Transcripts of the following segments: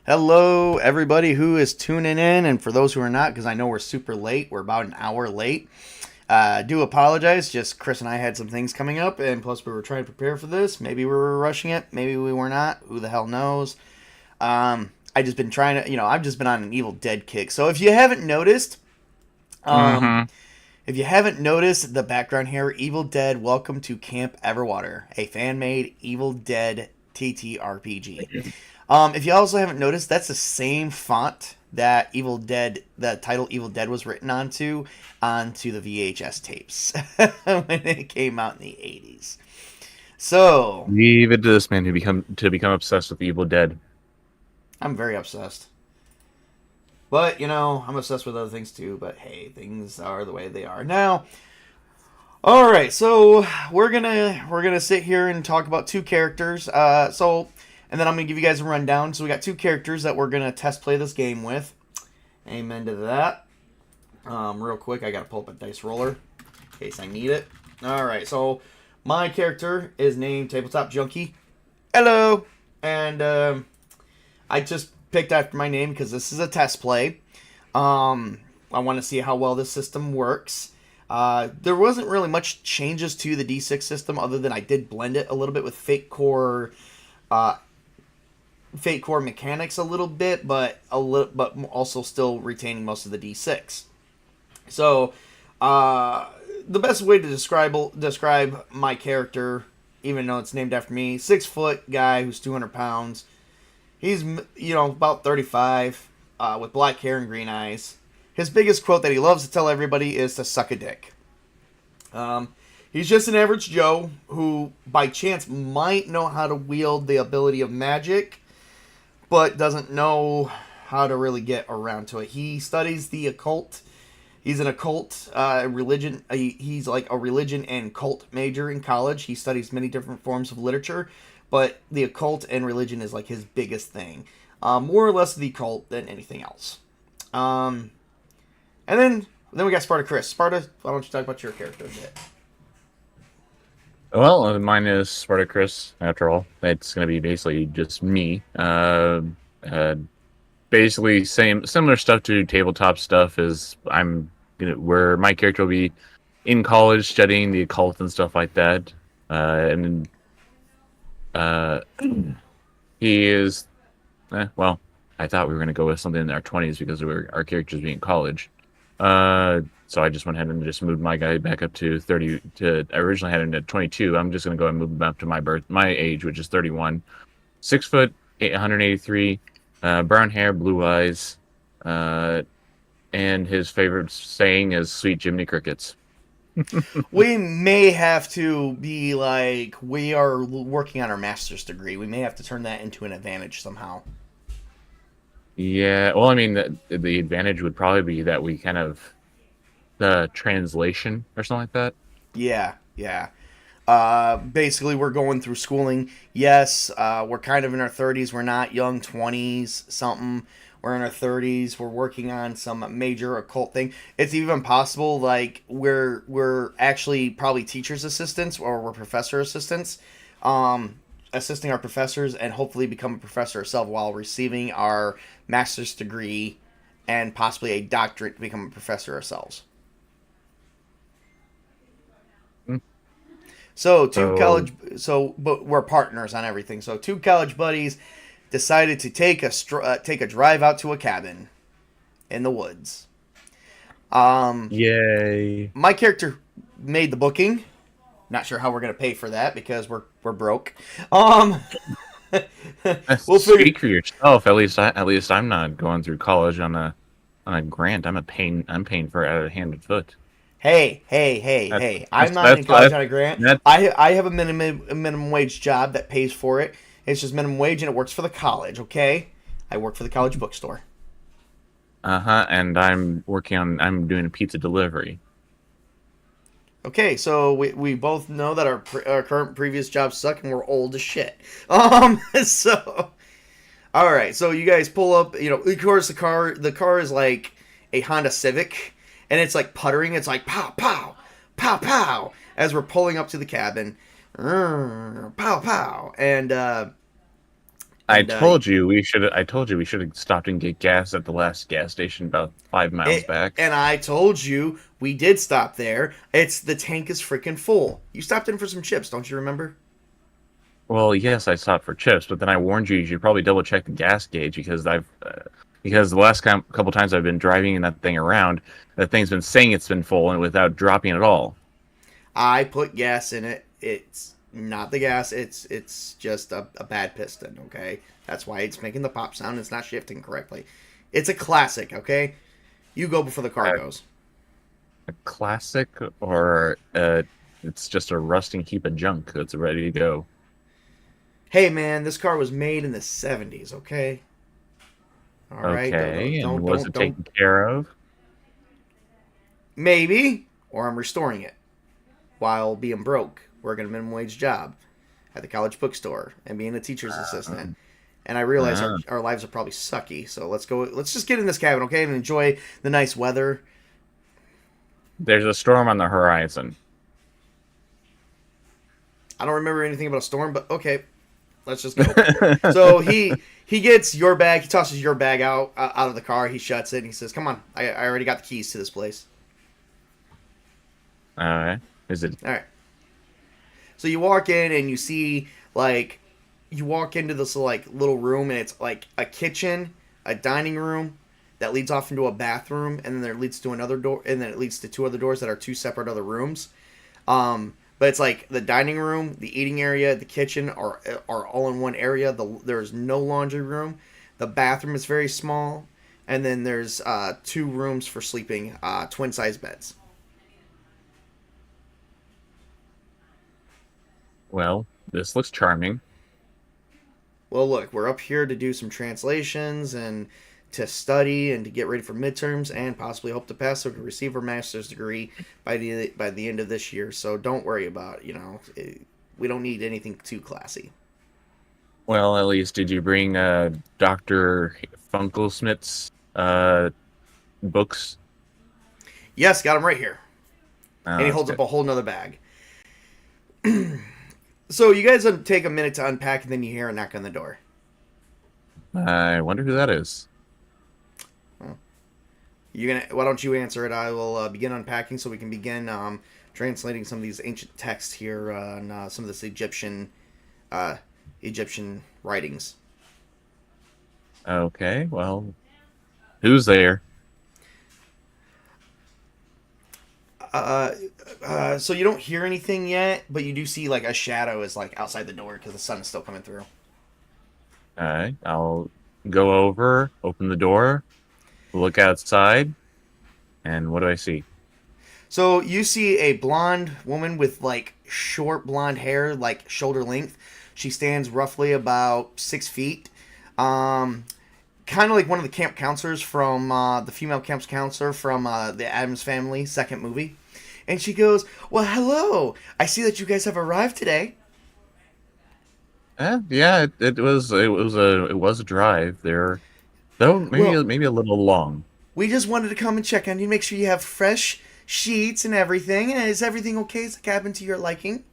Hello, everybody who is tuning in, and for those who are not, because I know we're super late, we're about an hour late. Do apologize. Just Chris and I had some things coming up, and plus we were trying to prepare for this. Maybe we were rushing it, maybe we were not. Who the hell knows? I just been trying to, I've just been on an Evil Dead kick. So if you haven't noticed, um, Mm-hmm. if you haven't noticed the background here, Evil Dead, Welcome to Camp Everwater, a fan-made Evil Dead TTRPG. If you also haven't noticed, that's the same font that Evil Dead, the title Evil Dead was written onto the VHS tapes when it came out in the 80s. So, Leave it to this man to become obsessed with Evil Dead. I'm very obsessed. But, I'm obsessed with other things too, but hey, things are the way they are. Now, all right, so we're going to sit here and talk about two characters. And then I'm going to give you guys a rundown. So we got two characters that we're going to test play this game with. Amen to that. Real quick, I got to pull up a dice roller in case I need it. All right, so my character is named Tabletop Junkie. Hello. And I just picked after my name because this is a test play. I want to see how well this system works. There wasn't really much changes to the D6 system other than I did blend it a little bit with Fate Core mechanics a little bit, but also still retaining most of the D6. So, the best way to describe my character, even though it's named after me, 6-foot guy who's 200 pounds. He's about 35, with black hair and green eyes. His biggest quote that he loves to tell everybody is to suck a dick. He's just an average Joe who, by chance, might know how to wield the ability of magic, but doesn't know how to really get around to it. He studies the occult. He's an occult religion. He's like a religion and cult major in college. He studies many different forms of literature, but the occult and religion is like his biggest thing. More or less the occult than anything else. And then we got SpartaChris. Sparta, why don't you talk about your character a bit? Well, mine is SpartaChris. After all, it's going to be basically just me. Basically, similar stuff to tabletop stuff. Is where my character will be in college studying the occult and stuff like that. And uh, he is well. I thought we were going to go with something in our 20s because our characters being in college. So I just went ahead and just moved my guy back up to 30. I originally had him at 22. I'm just going to go and move him up to my age, which is 31. 6 foot, 183, brown hair, blue eyes, and his favorite saying is "Sweet Jiminy Crickets." We may have to be like, we are working on our master's degree. We may have to turn that into an advantage somehow. Yeah, well, I mean, the advantage would probably be that we kind of the translation or something like that. Yeah, yeah. Basically, we're going through schooling. Yes, we're kind of in our 30s. We're not young 20s something. We're in our 30s. We're working on some major occult thing. It's even possible, like we're actually probably teachers' assistants or we're professor assistants, assisting our professors and hopefully become a professor ourselves while receiving our master's degree and possibly a doctorate to become a professor ourselves. Mm. So So but we're partners on everything. So two college buddies decided to take a drive out to a cabin in the woods. Um, yay. my character made the booking. Not sure how we're gonna pay for that because we're broke. Um, we'll figure. Speak for yourself. At least I'm not going through college on a grant. I'm paying for it out of hand and foot. Hey, hey, hey, That's hey! I'm that's not in that's college that's on a grant. that. I have a minimum wage job that pays for it. It's just minimum wage and it works for the college. Okay, I work for the college bookstore. Uh-huh. And I'm doing a pizza delivery. Okay, so we both know that our current previous jobs suck and we're old as shit. So all right, so you guys pull up. Of course, the car is like a Honda Civic, and it's like puttering. It's like pow pow, pow pow as we're pulling up to the cabin, pow pow, and I And told you we should. I told you we should have stopped and get gas at the last gas station about 5 miles back. and I told you we did stop there. It's the tank is freaking full. You stopped in for some chips, don't you remember? Well, yes, I stopped for chips, but then I warned you should probably double check the gas gauge because the last couple times I've been driving that thing around, that thing's been saying it's been full and without dropping at all. I put gas in it. It's not the gas. It's just a bad piston. Okay, that's why it's making the pop sound. It's not shifting correctly. It's a classic. Okay, you go before the car goes. A classic, or it's just a rusting heap of junk that's ready to go. Hey man, this car was made in the '70s. Okay. All right. Okay, and was it taken care of? Maybe, or I'm restoring it while being broke, working a minimum wage job at the college bookstore and being a teacher's assistant. And I realize our lives are probably sucky. So let's go. Let's just get in this cabin, okay, and enjoy the nice weather. There's a storm on the horizon. I don't remember anything about a storm, but okay, let's just go. So he gets your bag. He tosses your bag out of the car. He shuts it and he says, "Come on, I already got the keys to this place." All right. Is it? All right. So you walk in and you see you walk into this little room and it's like a kitchen, a dining room that leads off into a bathroom, and then there leads to another door, and then it leads to two other doors that are two separate other rooms. But it's like the dining room, the eating area, the kitchen are all in one area. There's no laundry room. The bathroom is very small, and then there's 2 rooms for sleeping, twin size beds. Well, this looks charming. Well, look, we're up here to do some translations and to study and to get ready for midterms and possibly hope to pass so we can receive our master's degree by the end of this year. So don't worry about, we don't need anything too classy. Well, at least did you bring Dr. Funkelschmidt's books? Yes, got them right here. Oh, and he holds up a whole nother bag. So you guys take a minute to unpack, and then you hear a knock on the door. I wonder who that is. Well, why don't you answer it? I will begin unpacking so we can begin translating some of these ancient texts here on some of this Egyptian writings. Okay, well, who's there? So you don't hear anything yet, but you do see a shadow is outside the door because the sun is still coming through. All right, I'll go over, open the door, look outside, and what do I see? So you see a blonde woman with short blonde hair, shoulder length. She stands roughly about 6 feet. Kind of like one of the camp counselors from the female camp counselor from the Addams Family second movie. And she goes, "Well, hello. I see that you guys have arrived today." Yeah, it was a drive there, though maybe a little long. We just wanted to come and check on you, make sure you have fresh sheets and everything. Is everything okay? Is the cabin to your liking?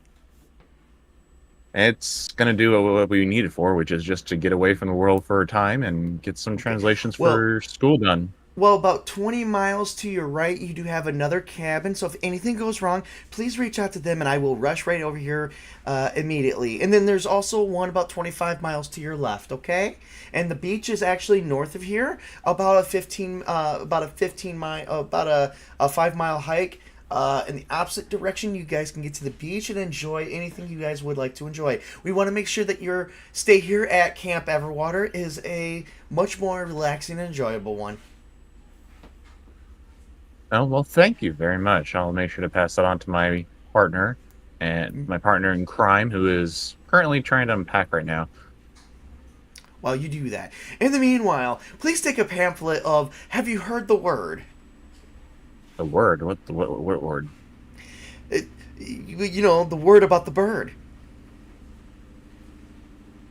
It's gonna do what we need it for, which is just to get away from the world for a time and get some translations for school done. Well, about 20 miles to your right, you do have another cabin. So if anything goes wrong, please reach out to them, and I will rush right over here immediately. And then there's also one about 25 miles to your left, okay? And the beach is actually north of here, about a 5-mile hike. In the opposite direction, you guys can get to the beach and enjoy anything you guys would like to enjoy. We want to make sure that your stay here at Camp Everwater is a much more relaxing and enjoyable one. Oh, well, thank you very much. I'll make sure to pass that on to my partner, and my partner in crime, who is currently trying to unpack right now. While you do that. In the meanwhile, please take a pamphlet of Have You Heard the Word? The word? What word? The word about the bird.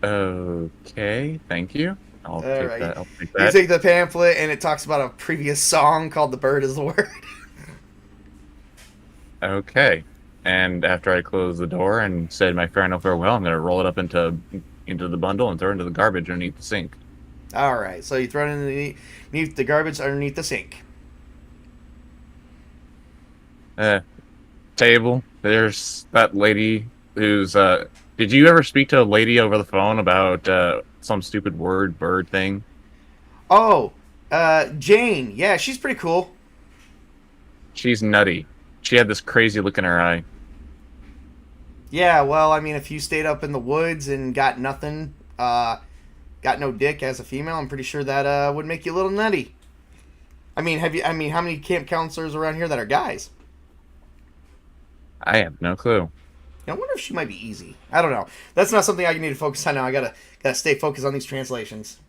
Okay, thank you. I'll take that. You take the pamphlet, and it talks about a previous song called "The Bird Is the Word." Okay. And after I close the door and said my final farewell, I'm going to roll it up into into the bundle and throw it into the garbage underneath the sink. All right, so you throw it underneath the garbage underneath the sink. Uh, Table. There's that lady who's. Did you ever speak to a lady over the phone about some stupid word bird thing? Oh, Jane. Yeah, she's pretty cool. She's nutty. She had this crazy look in her eye. Yeah, well, I mean, if you stayed up in the woods and got nothing, got no dick as a female, I'm pretty sure that would make you a little nutty. I mean, have you? I mean, how many camp counselors around here that are guys? I have no clue. I wonder if she might be easy. I don't know. That's not something I need to focus on now. I gotta stay focused on these translations.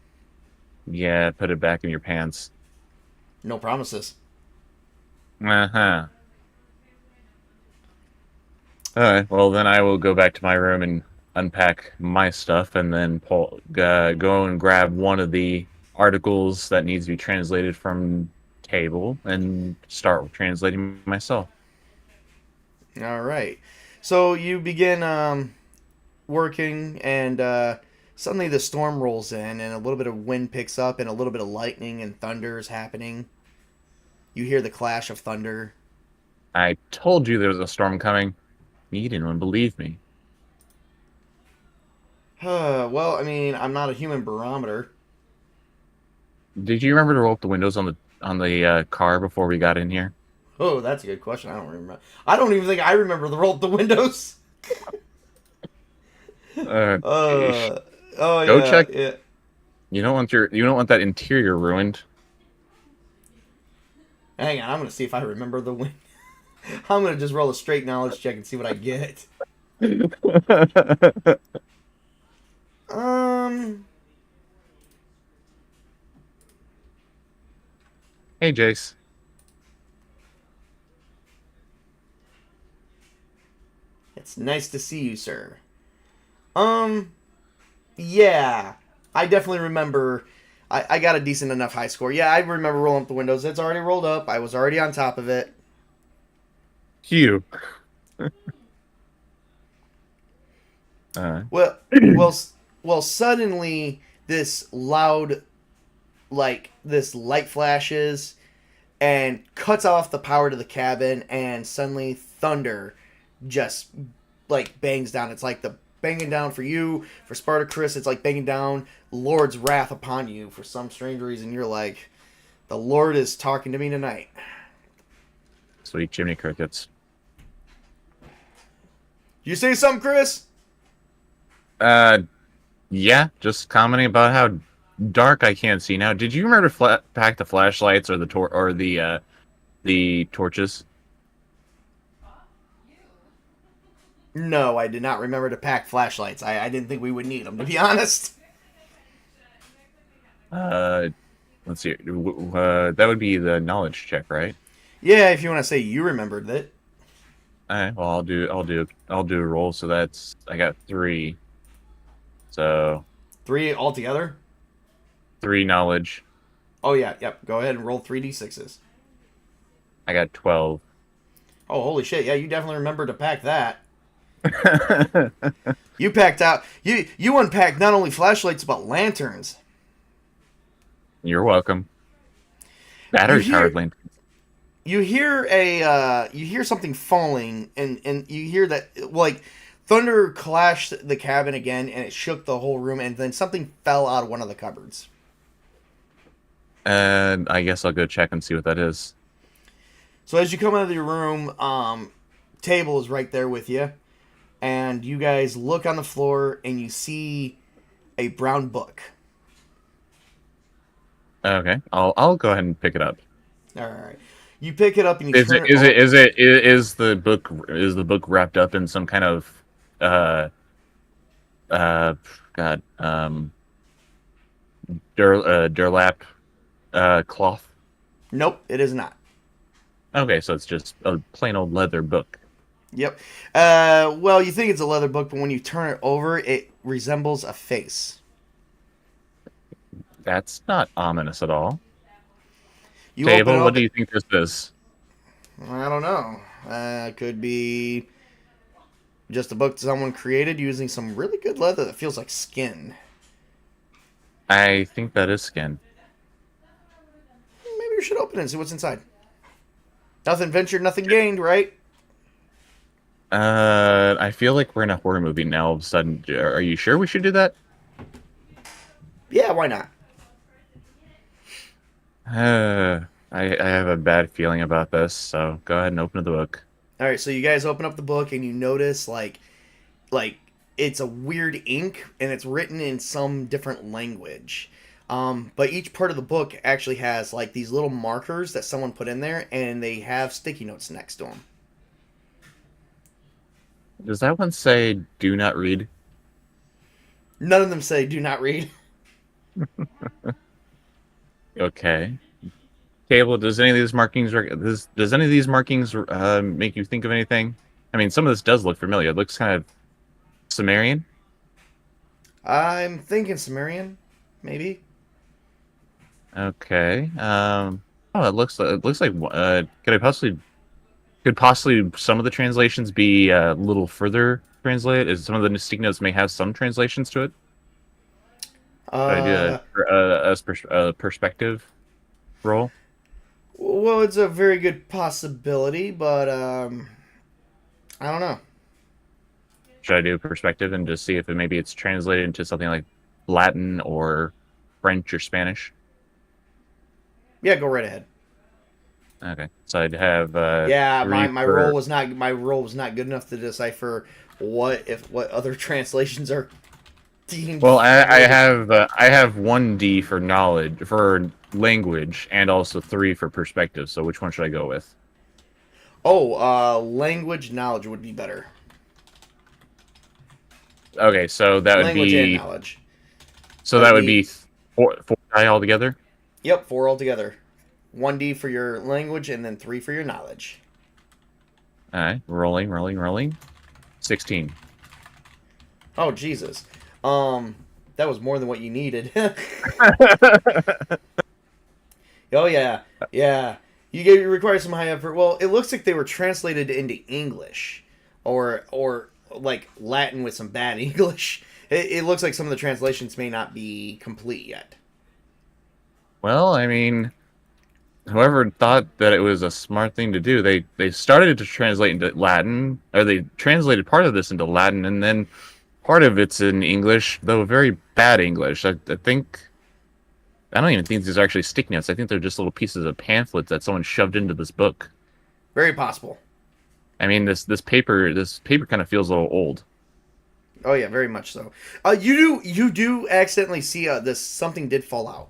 Yeah, put it back in your pants. No promises. Uh-huh. Alright, well then I will go back to my room and unpack my stuff and then go and grab one of the articles that needs to be translated from table and start translating myself. All right. So you begin working, and suddenly the storm rolls in, and a little bit of wind picks up, and a little bit of lightning and thunder is happening. You hear the clash of thunder. I told you there was a storm coming. You didn't believe me. Well, I mean, I'm not a human barometer. Did you remember to roll up the windows on the car before we got in here? Oh, that's a good question. I don't remember. I don't even think I remember the roll up the windows. Uh, Uh, oh Go yeah, check. yeah. You don't want that interior ruined. Hang on, I'm gonna see if I remember the win. I'm gonna just roll a straight knowledge check and see what I get. Um, Hey, Jace. it's nice to see you, sir. Yeah, I definitely remember. I got a decent enough high score. Yeah, I remember rolling up the windows. It's already rolled up. I was already on top of it. Hugh. Well, well, well. Suddenly, this loud, this light flashes and cuts off the power to the cabin, and suddenly thunder just bangs down. It's like the banging down for you, for SpartaChris. It's like banging down Lord's wrath upon you. For some strange reason, you're like, the Lord is talking to me tonight. Sweet Jiminy Crickets. You say something, Chris? Yeah, just commenting about how dark I can't see now. Did you remember to pack the flashlights or the torches? No, I did not remember to pack flashlights. I didn't think we would need them, to be honest. Let's see. That would be the knowledge check, right? Yeah, if you want to say you remembered it. All right. Well, I'll do a roll. So I got 3. So 3 altogether? 3 knowledge. Oh, yeah, yep. Go ahead and roll 3d6s. I got 12. Oh, holy shit. Yeah, you definitely remember to pack that. You packed out... You unpacked not only flashlights, but lanterns. You're welcome. Battery powered lanterns. You hear something falling, and you hear that, thunder clashed the cabin again, and it shook the whole room, and then something fell out of one of the cupboards. And I guess I'll go check and see what that is. So as you come out of your room, table is right there with you, and you guys look on the floor, and you see a brown book. Okay, I'll go ahead and pick it up. All right, you pick it up and you Is turn is the book wrapped up in some kind of Durlap cloth? Nope, it is not. Okay, so it's just a plain old leather book. Yep. Well, you think it's a leather book, but when you turn it over, it resembles a face. That's not ominous at all. You Table, open it what up, do you think this is? I don't know. Could be Just a book someone created using some really good leather that feels like skin. I think that is skin. Maybe we should open it and see what's inside. Nothing ventured, nothing gained, right? I feel like we're in a horror movie now. All of a sudden, are you sure we should do that? Yeah, why not? I have a bad feeling about this, so go ahead and open the book. All right, so you guys open up the book and you notice like it's a weird ink and it's written in some different language. But each part of the book actually has like these little markers that someone put in there, and they have sticky notes next to them. Does that one say "Do not read"? None of them say "do not read." Okay. Cable, does any of these markings does any of these markings make you think of anything? I mean, some of this does look familiar. It looks kind of Sumerian. I'm thinking Sumerian, maybe. Okay. Oh, it looks like could possibly some of the translations be a little further translated? Is some of the sticky notes may have some translations to it? Should I do Uh, a perspective roll? well, it's a very good possibility, but I don't know. Should I do a perspective and just see if maybe it's translated into something like Latin or French or Spanish? Yeah, go right ahead. Okay, so I'd have Yeah, three my for. roll was not good enough to decipher what other translations are deemed Well, valid. I have 1D for knowledge for language and also 3 for perspective. So which one should I go with? Oh, language knowledge would be better. Okay, so that would Language and be knowledge. so That that would would be be four die altogether. yep, four altogether. 1D for your language and then 3 for your knowledge. All right, rolling. 16. Oh Jesus. That was more than what you needed. Oh yeah, yeah. You require some high effort. Well, it looks like they were translated into English, or like Latin with some bad English. It looks like some of the translations may not be complete yet. Well, I mean, whoever thought that it was a smart thing to do, they started to translate into Latin, or they translated part of this into Latin, and then part of it's in English, though very bad English. I think I don't even think these are actually sticky notes. I think they're just little pieces of pamphlets that someone shoved into this book. Very possible. I mean, this paper kind of feels a little old. Oh yeah, very much so. You do accidentally see this something did fall out.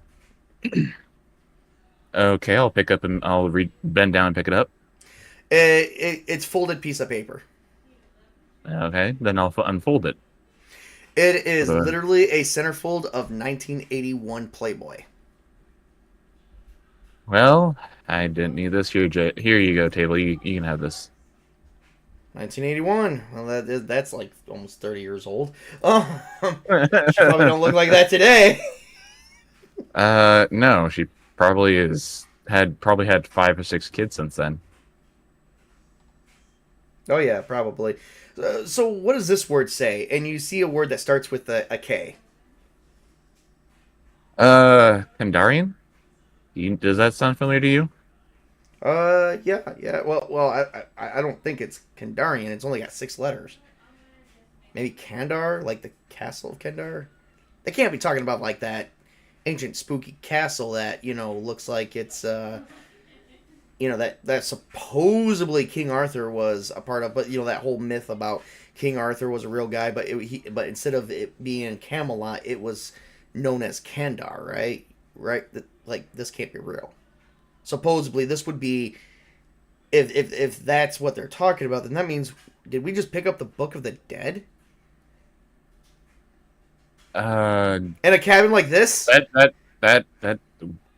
Okay, I'll pick up and I'll bend down and pick it up. It's folded piece of paper. Okay, then I'll unfold it. It is Uh, literally a centerfold of 1981 Playboy. Well, I didn't need this. Here you go, table. You can have this. 1981. Well, that's like almost 30 years old. She probably don't look like that today. No, she probably had 5 or 6 kids since then. Oh yeah, probably. So what does this word say? And you see a word that starts with a K. Kandarian? Does that sound familiar to you? Yeah. Well, I don't think it's Kandarian. It's only got 6 letters. Maybe Kandar, like the castle of Kandar. They can't be talking about like that ancient spooky castle that looks like it's that supposedly King Arthur was a part of, but that whole myth about King Arthur was a real guy, but but instead of it being Camelot, it was known as Kandar, right? Right? Like this can't be real. Supposedly, this would be if that's what they're talking about. Then that means did we just pick up the Book of the Dead Uh, in a cabin like this? that that that that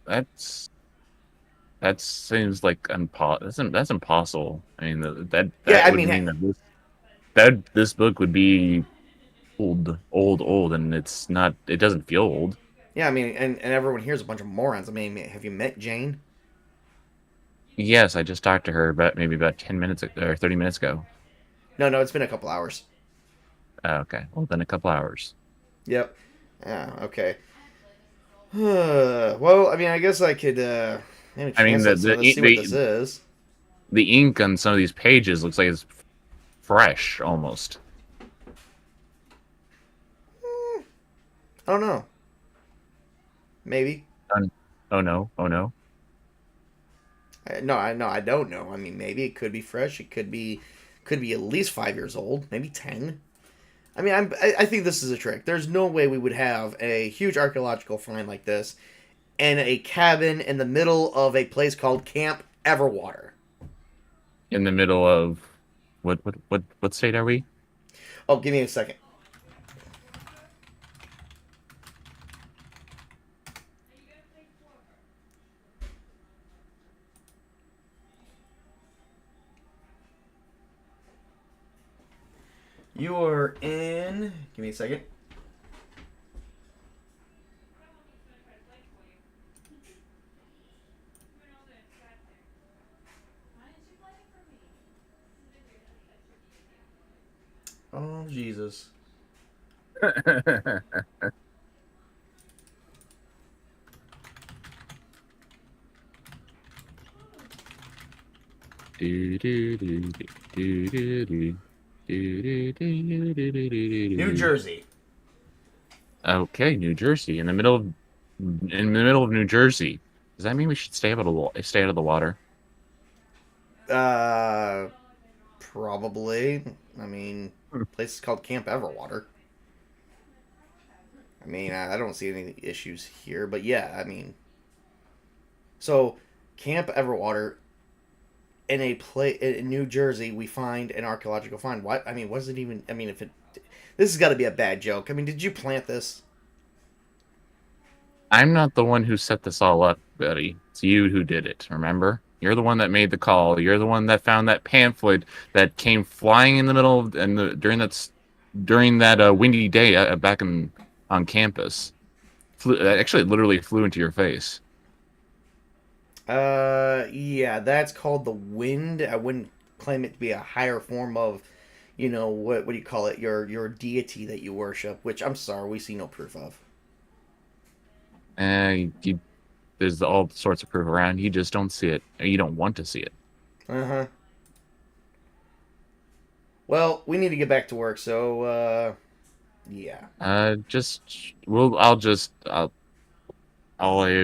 that's that seems like that's impossible. I mean, Yeah, that I would mean, mean that this book would be old, and it's not. It doesn't feel old. yeah, I mean, and everyone here's a bunch of morons. I mean, have you met Jane? Yes, I just talked to her about maybe about 10 minutes or 30 minutes ago. No, it's been a couple hours. Okay, well then a couple hours. Yep. Yeah. Okay. Well, I mean, I guess I could maybe I mean, translate some of this, see what this is. the ink on some of these pages looks like it's fresh almost. I don't know. Maybe. Oh no! Oh no! No, I don't know. I mean, maybe it could be fresh. It could be at least 5 years old. Maybe 10. I mean, I think this is a trick. There's no way we would have a huge archaeological find like this in a cabin in the middle of a place called Camp Everwater. In the middle of what state are we? Oh, give me a second. You are in. Give me a second. Oh, Jesus. New Jersey. Okay, New Jersey, in the middle of New Jersey. Does that mean we should stay out of the water? Uh, Probably. I mean, place is called Camp Everwater. I mean, I don't see any issues here, but yeah, I mean, so Camp Everwater in a place in New Jersey, we find an archaeological find. What? I mean, what does it even? I mean, if it, this has got to be a bad joke. I mean, did you plant this? I'm not the one who set this all up, buddy. It's you who did it. Remember? You're the one that made the call. You're the one that found that pamphlet that came flying in the middle of, during that windy day back on campus. Actually, it literally flew into your face. Yeah, that's called the wind. I wouldn't claim it to be a higher form of, what do you call it? Your deity that you worship, which I'm sorry, we see no proof of. You, there's all sorts of proof around. You just don't see it. Or you don't want to see it. Uh huh. Well, we need to get back to work, so yeah. I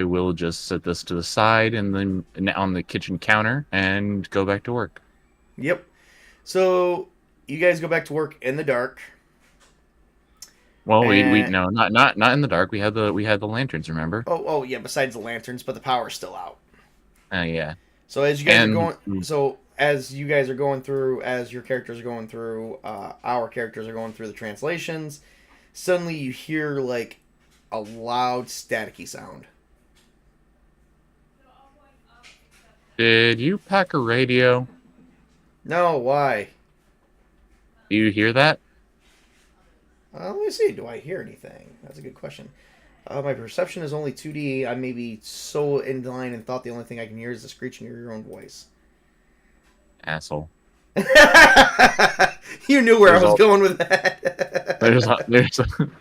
will just set this to the side and then on the kitchen counter and go back to work. Yep. So you guys go back to work in the dark. Well, we And no, not in the dark. We had the lanterns, remember? oh yeah. Besides the lanterns, but the power's still out. Yeah. So as you guys are And going, so as you guys are going through, as your characters are going through, our characters are going through the translations. Suddenly, you hear like a loud, staticky sound. did you pack a radio? No, why? Do you hear that? Let me see. Do I hear anything? That's a good question. My perception is only 2D. I may be so in line and thought the only thing I can hear is the screeching of your own voice. Asshole. You knew where There's I was all- going with that.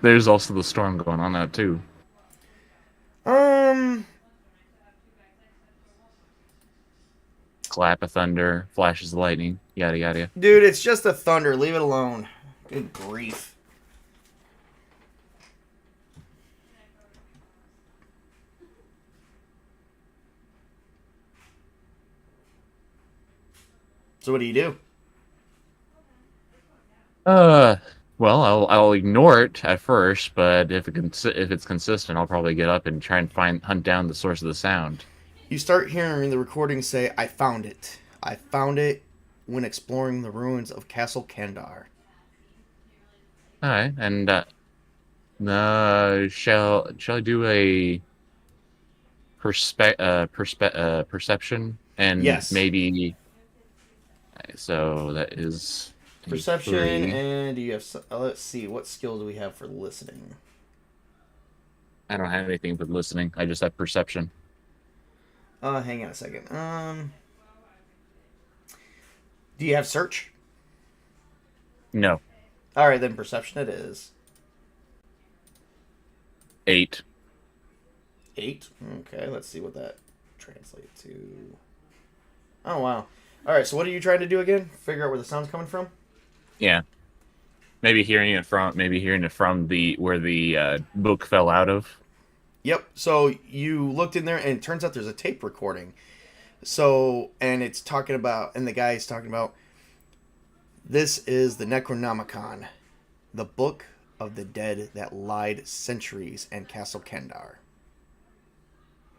There's also the storm going on now too. Um, Clap of thunder, flashes of lightning, yada yada. Dude, it's just a thunder. Leave it alone. Good grief. So what do you do? Uh, well, I'll ignore it at first, but if it's consistent, I'll probably get up and try and hunt down the source of the sound. You start hearing the recording say, "I found it. I found it when exploring the ruins of Castle Kandar." All right, and shall I do a perception and Yes. maybe so that is a Perception, 3. and you have. Let's see, what skill do we have for listening? I don't have anything for listening. I just have perception. Hang on a second. Do you have search? No. All right, then perception it is. 8. 8. Okay, let's see what that translates to. Oh wow. All right, so what are you trying to do again? Figure out where the sound's coming from. Yeah. Maybe hearing it from the where the book fell out of. Yep. So you looked in there, and it turns out there's a tape recording. So, and it's talking about, and the guy's talking about, this is the Necronomicon, the book of the dead that lied centuries in Castle Kendar.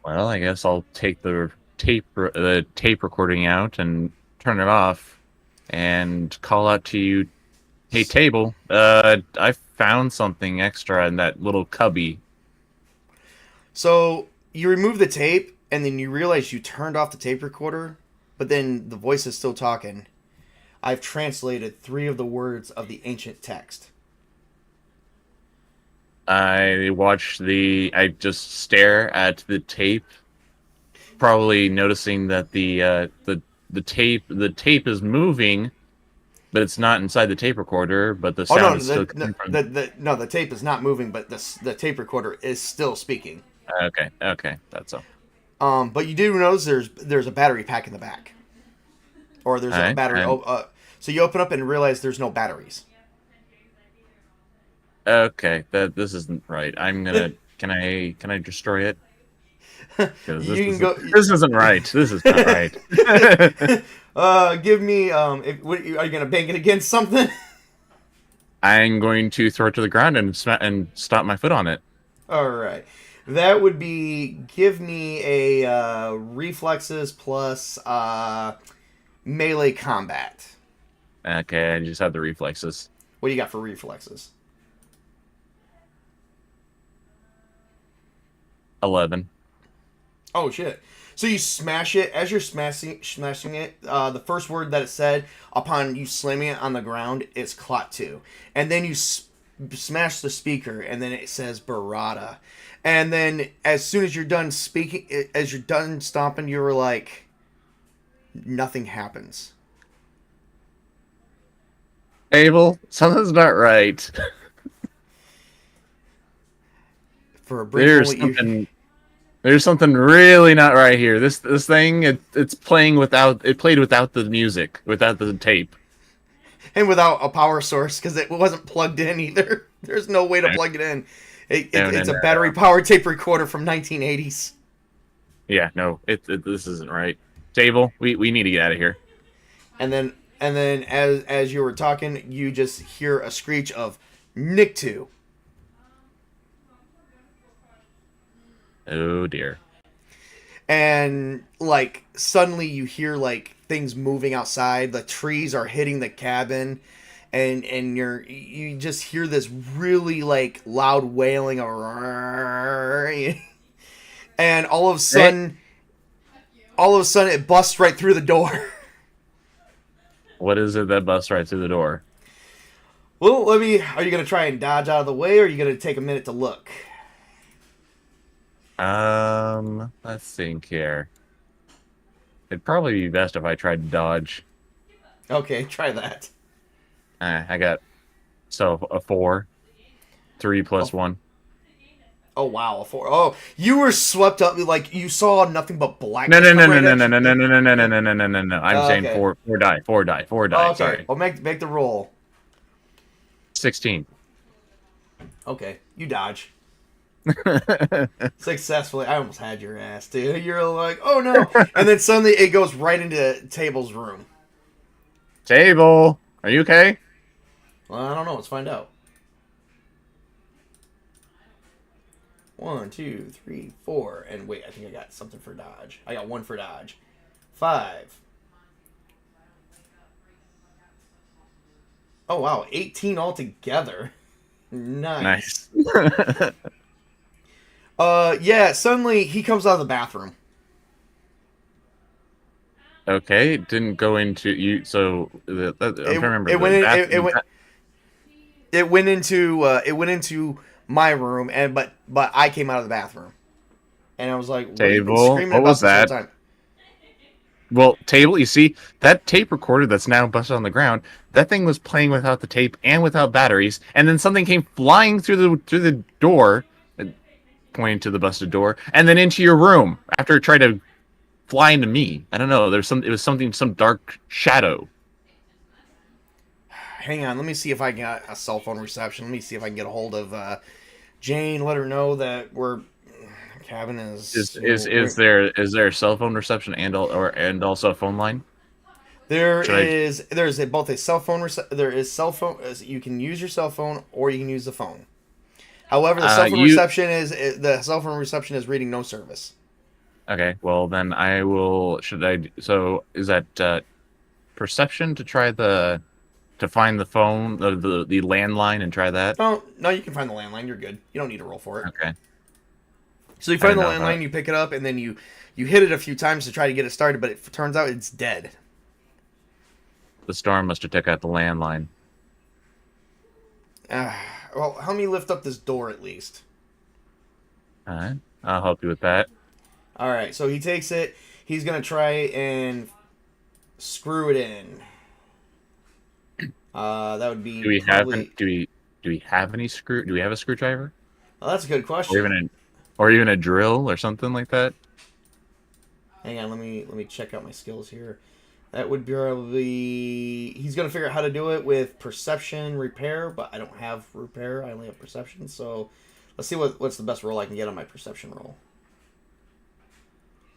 Well, I guess I'll take the tape recording out and turn it off, and call out to you. Hey, table. I found something extra in that little cubby. So you remove the tape, and then you realize you turned off the tape recorder, but then the voice is still talking. I've translated 3 of the words of the ancient text. I just stare at the tape, probably noticing that the tape is moving, but it's not inside the tape recorder. But the sound is still coming from. The tape is not moving, but the tape recorder is still speaking. Okay, that's all. But you do notice there's a battery pack in the back, or there's a battery. So you open up and realize there's no batteries. Okay, this isn't right. I'm gonna. Can I destroy it? This isn't right. This is not right. Give me. Are you gonna bang it against something? I'm going to throw it to the ground and stop my foot on it. All right, that would be. Give me a reflexes plus melee combat. Okay, I just have the reflexes. What do you got for reflexes? 11. Oh shit! So you smash it. As you're smashing it, the first word that it said upon you slamming it on the ground is "clot 2," and then you smash the speaker, and then it says "Barada," and then as soon as you're done speaking, as you're done stomping, you're like, nothing happens. Abel, something's not right. For a brief moment, There's something really not right here. This thing it's playing without the music, without the tape, and without a power source because it wasn't plugged in either. There's no way to plug it in. It's a battery powered tape recorder from 1980s. Yeah, no, this isn't right. Table, we need to get out of here. And then as you were talking, you just hear a screech of Niktu. Oh dear. And like suddenly you hear like things moving outside. The trees are hitting the cabin, and you just hear this really like loud wailing of and all of a sudden it busts right through the door. What is it that busts right through the door? Well, are you going to try and dodge out of the way, or are you going to take a minute to look? Let's think here. It'd probably be best if I tried to dodge. Okay, try that. I got a 4. 3 plus 1. Oh wow, a 4. Oh, you were swept up like you saw nothing but black. No. I'm saying 4 die. Okay. Sorry. Well, make the roll. 16. Okay, you dodge. Successfully. I almost had your ass, dude. You're like, oh no, and then suddenly it goes right into Table's room. Table, are you okay? Well, I don't know. Let's find out. 1, 2, 3, 4, and wait, I think I got something for dodge. I got 1 for dodge. 5. Oh wow, 18 altogether. Nice. Yeah, suddenly he comes out of the bathroom. Okay, it didn't go into you. So I remember it went into my room, but I came out of the bathroom, and I was like, Table. What was that? Well, table, you see, that tape recorder that's now busted on the ground, that thing was playing without the tape and without batteries, and then something came flying through the door, pointing to the busted door, and then into your room after it tried to fly into me. I don't know. It was some dark shadow. Hang on, let me see if I got a cell phone reception. Let me see if I can get a hold of Jane. Let her know that we're cabin is. Is there a cell phone reception and also a phone line? Should I? There's both a cell phone there is cell phone you can use your cell phone or you can use the phone. However, You the cell phone reception is reading no service. okay? Well, then I will. Should I? So is that perception to find the phone, the landline, and try that? No, you can find the landline. You're good. You don't need to roll for it. Okay. So you I find don't the know if landline, you pick it up, and then you hit it a few times to try to get it started, but it turns out it's dead. The storm must have took out the landline. Well, help me lift up this door at least. All right, I'll help you with that. All right, so he takes it. He's gonna try and screw it in. That would be Do we probably. do we have any screw? Do we have a screwdriver, Well, that's a good or question. even a drill or something like that? Hang on, let me check out my skills here. That would probably he's gonna figure out how to do it with perception repair, but I don't have repair. I only have perception. So let's see what's the best roll I can get on my perception roll.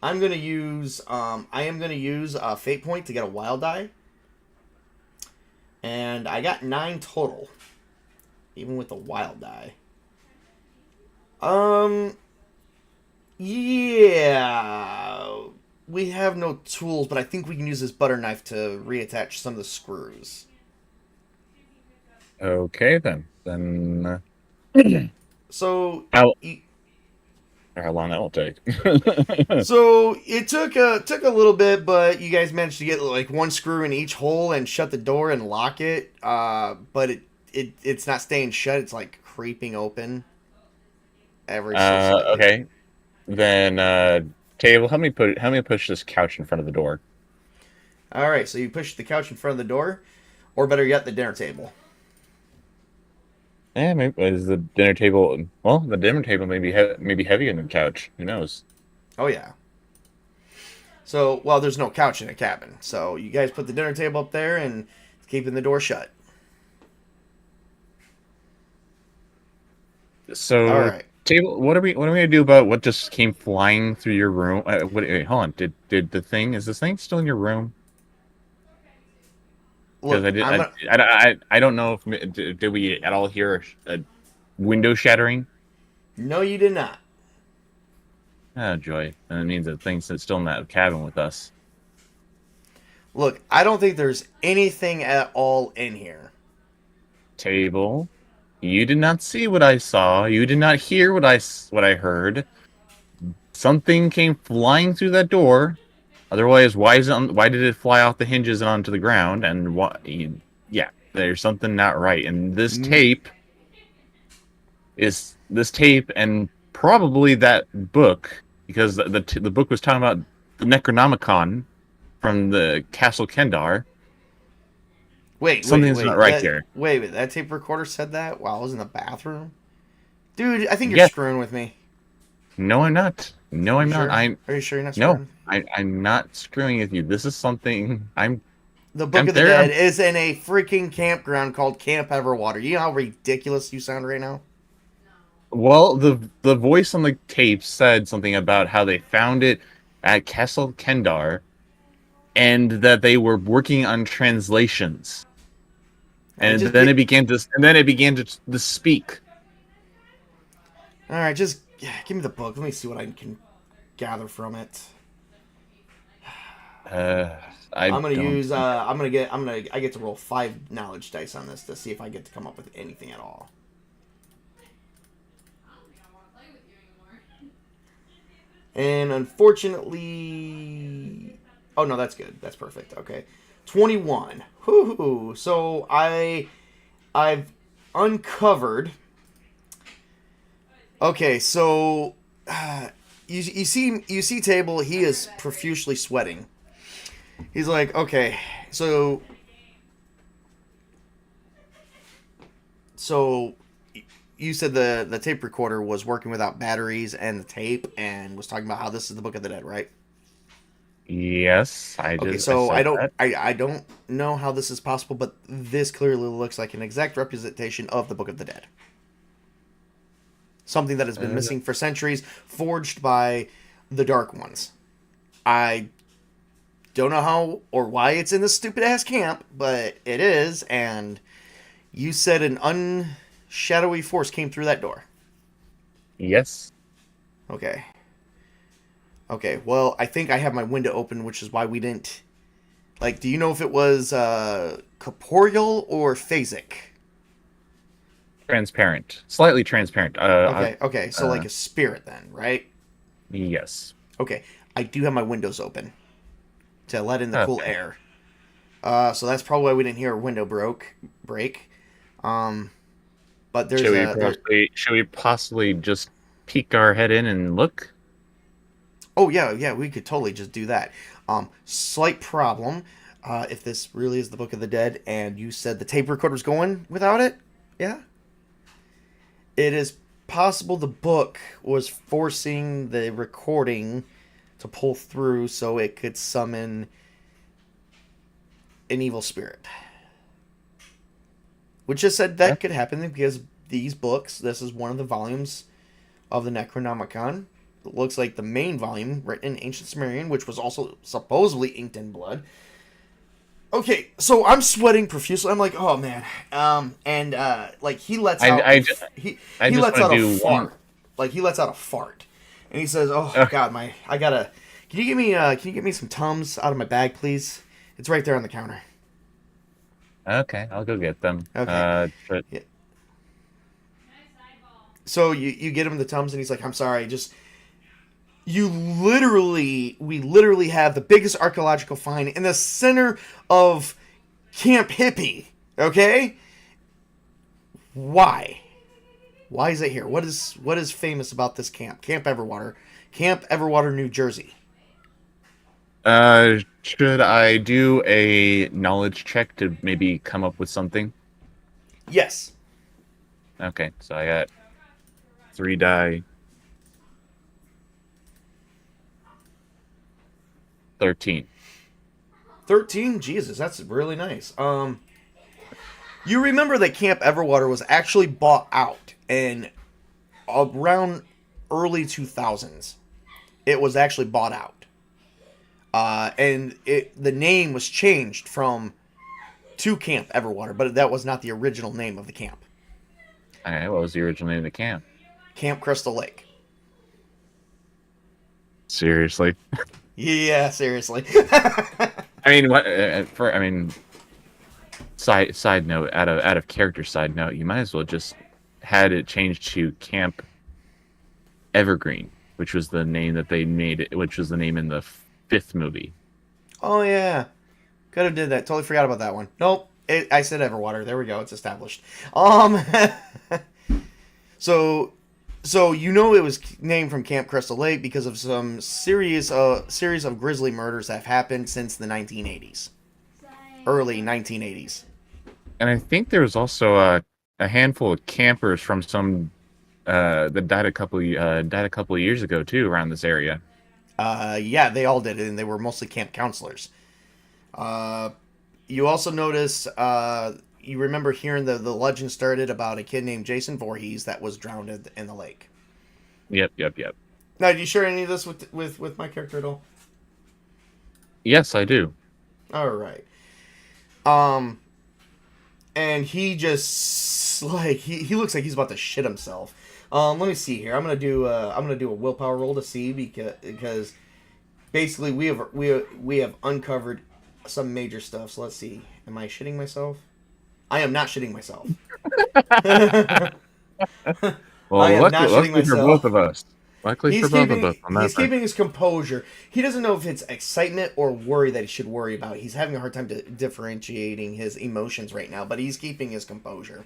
I am gonna use a fate point to get a wild die, and I got 9 total, even with the wild die. Yeah. We have no tools, but I think we can use this butter knife to reattach some of the screws. Okay, then. So, How how long that will take? so it took a little bit, but you guys managed to get like one screw in each hole and shut the door and lock it. But it's not staying shut. It's like creeping open every so slightly. Okay. Then table. Help me push this couch in front of the door. All right, so you push the couch in front of the door, or better yet, the dinner table. Yeah, maybe is the dinner table. Well, the dinner table may be heavier than the couch. Who knows? Oh yeah. So, well, there's no couch in a cabin, so you guys put the dinner table up there and keeping the door shut. All So right. table. What are we gonna do about what just came flying through your room? Wait, hold on. Did the thing? Is this thing still in your room? Because Look, I'm gonna. I don't know if did we at all hear a window shattering? No, you did not. Oh joy! And it means that things that's still in that cabin with us. Look, I don't think there's anything at all in here. Table. You did not see what I saw. You did not hear what I heard. Something came flying through that door. Otherwise, why did it fly off the hinges and onto the ground? And what? Yeah, there's something not right. And this tape and probably that book, because the book was talking about the Necronomicon from the Castle Kendar. Something's not right here. Wait. That tape recorder said that while I was in the bathroom? Dude, I think you're Yes. screwing with me. No, I'm not. No, I'm Sure? not. Are you sure you're not screwing? No, I'm not screwing with you. This is something The Book I'm of the there. Dead is in a freaking campground called Camp Everwater. You know how ridiculous you sound right now? Well, the voice on the tape said something about how they found it at Castle Kendar, and that they were working on translations. And then it began to speak. All right, just give me the book. Let me see what I can gather from it. I get to roll 5 knowledge dice on this to see if I get to come up with anything at all. And unfortunately, oh no, that's good. That's perfect. Okay, 21. Whoo! So I've uncovered. Okay, so you see Table. He is profusely sweating. He's like, okay, so so you said the tape recorder was working without batteries and the tape, and was talking about how this is the Book of the Dead, right? Yes, Okay, I so said that. I don't know how this is possible, but this clearly looks like an exact representation of the Book of the Dead. Something that has been Uh, missing for centuries, forged by the Dark Ones. I don't know how or why it's in this stupid ass camp, but it is, and you said an unshadowy force came through that door. yes. Okay. Okay, well, I think I have my window open, which is why we didn't. Like, do you know if it was corporeal or phasic? Transparent, slightly transparent. Okay, okay, so like a spirit then, right? Yes. Okay, I do have my windows open to let in the cool Okay. air. So that's probably why we didn't hear a window break. Um, but there's a there. Should we possibly just peek our head in and look? Oh yeah, yeah, we could totally just do that. Slight problem. If this really is the Book of the Dead, and you said the tape recorder's going without it, yeah, it is possible the book was forcing the recording to pull through so it could summon an evil spirit. Which just said Yeah. that could happen because these books, this is one of the volumes of the Necronomicon. It looks like the main volume, written in ancient Sumerian, which was also supposedly inked in blood. Okay, so I'm sweating profusely. I'm like, oh man, like he lets I, out I, ju- I he just lets want out to a do one. fart. Like he lets out a fart, and he says, "Oh Uh, God, I gotta. Can you get me some Tums out of my bag, please? It's right there on the counter." okay, I'll go get them. Okay. But Yeah. So you get him the Tums, and he's like, "I'm sorry, just we literally have the biggest archaeological find in the center of Camp Hippie. Okay, why? Why is it here? What is famous about this camp? Camp Everwater, New Jersey. should I do a knowledge check to maybe come up with something? Yes, Okay, so I got 3 die, 13. 13. Jesus, that's really nice. You remember that Camp Everwater was actually bought out in around early 2000s. It was actually bought out, and the name was changed from to Camp Everwater, but that was not the original name of the camp. Okay, what was the original name of the camp? Camp Crystal Lake. Seriously? Yeah, seriously. I mean, what? I mean, side note, out of character side note, you might as well just had it changed to Camp Evergreen, which was the name that they made it, which was the name in the fifth movie. Oh yeah, could have did that. Totally forgot about that one. Nope, I said Everwater. There we go. It's established. So you know it was named from Camp Crystal Lake because of some series of grisly murders that have happened since the 1980s, early 1980s. And I think there was also a handful of campers from some that died a couple of years ago too around this area. Yeah, they all did it, and they were mostly camp counselors. Uh, you also notice, you remember hearing the legend started about a kid named Jason Voorhees that was drowned in the lake. Yep. Now, do you share any of this with my character at all? Yes, I do. All right. Um, and he just like he looks like he's about to shit himself. Let me see here. I'm gonna do a willpower roll to see because basically we have uncovered some major stuff. So let's see. Am I shitting myself? I am not shitting myself. I Well, am not shitting luckily for both myself. of us. Luckily for both of us on that He's front. keeping his composure. He doesn't know if it's excitement or worry that he should worry about. He's having a hard time differentiating his emotions right now, but he's keeping his composure.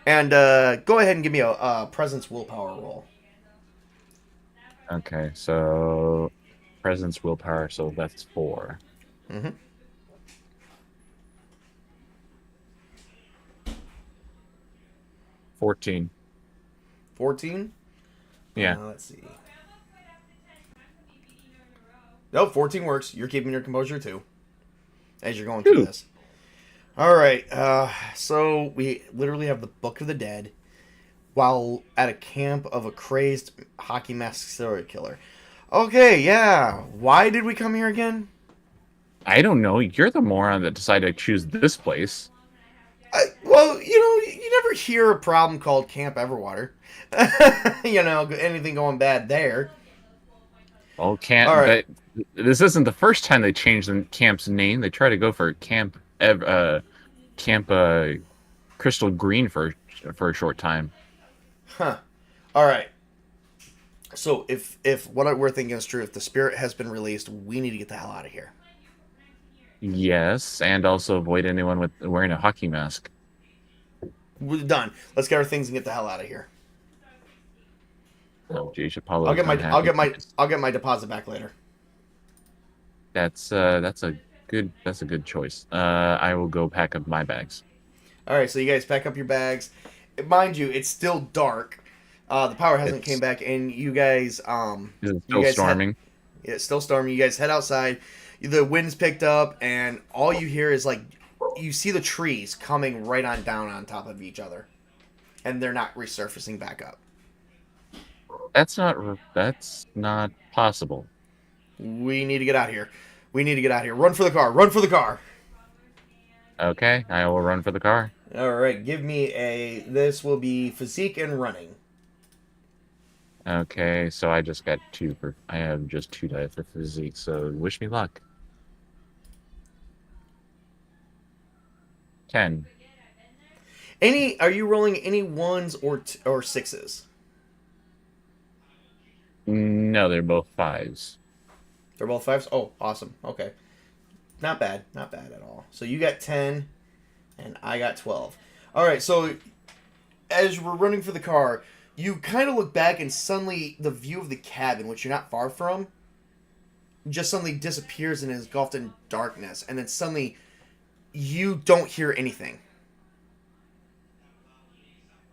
And go ahead and give me a presence willpower roll. Okay, so presence willpower, so that's 4. Mm-hmm. 14. 14. Yeah. Let's see. Nope, 14 works. You're keeping your composure too as you're going through Phew. this. All right. So we literally have the Book of the Dead while at a camp of a crazed hockey mask serial killer. Okay, yeah. Why did we come here again? I don't know. You're the moron that decided to choose this place. Well, you never hear a problem called Camp Everwater. Anything going bad there. Well, All can't right. that this isn't the first time they changed the camp's name. They try to go for Camp Crystal Green for a short time. Huh. All right. So if what we're thinking is true, if the spirit has been released, we need to get the hell out of here. Yes, and also avoid anyone with wearing a hockey mask. We're done. Let's get our things and get the hell out of here. Oh, geez, I'll Apollo's get not my I'll happy. get my I'll get my deposit back later. That's a good choice. I will go pack up my bags. All right, so you guys pack up your bags. Mind you, it's still dark. The power hasn't came It's back, and you guys is it you still guys head. storming? It's still stormy. You guys head outside. The wind's picked up, and all you hear is like you see the trees coming right on down on top of each other, and they're not resurfacing back up. That's not possible. We need to get out of here. We need to get out of here. Run for the car. Run for the car. Okay, I will run for the car. All right, give me a. This will be physique and running. Okay, so I just got two for. I have just 2 die for physique. So wish me luck. 10. Any? Are you rolling any ones or sixes? No, they're both 5s. They're both fives. Oh, awesome. Okay, not bad. Not bad at all. So you got 10, and I got 12. All right. So as we're running for the car, you kind of look back, and suddenly the view of the cabin, which you're not far from, just suddenly disappears and is engulfed in darkness, and then suddenly you don't hear anything.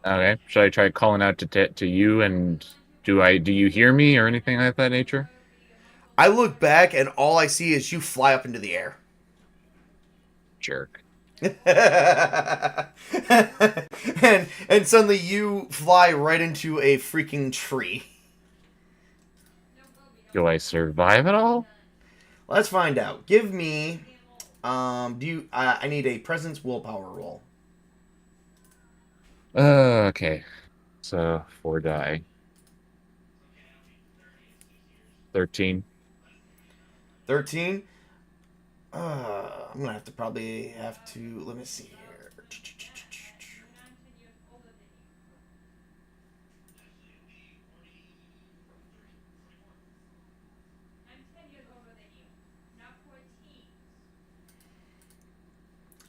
Okay, should I try calling out to you and do you hear me or anything like that nature? I look back, and all I see is you fly up into the air. Jerk. and suddenly you fly right into a freaking tree. Do I survive at all? Let's find out. Give me do you I need a presence willpower roll. Okay. So 4 die. 13. 13. I'm gonna have to probably have to let me see here.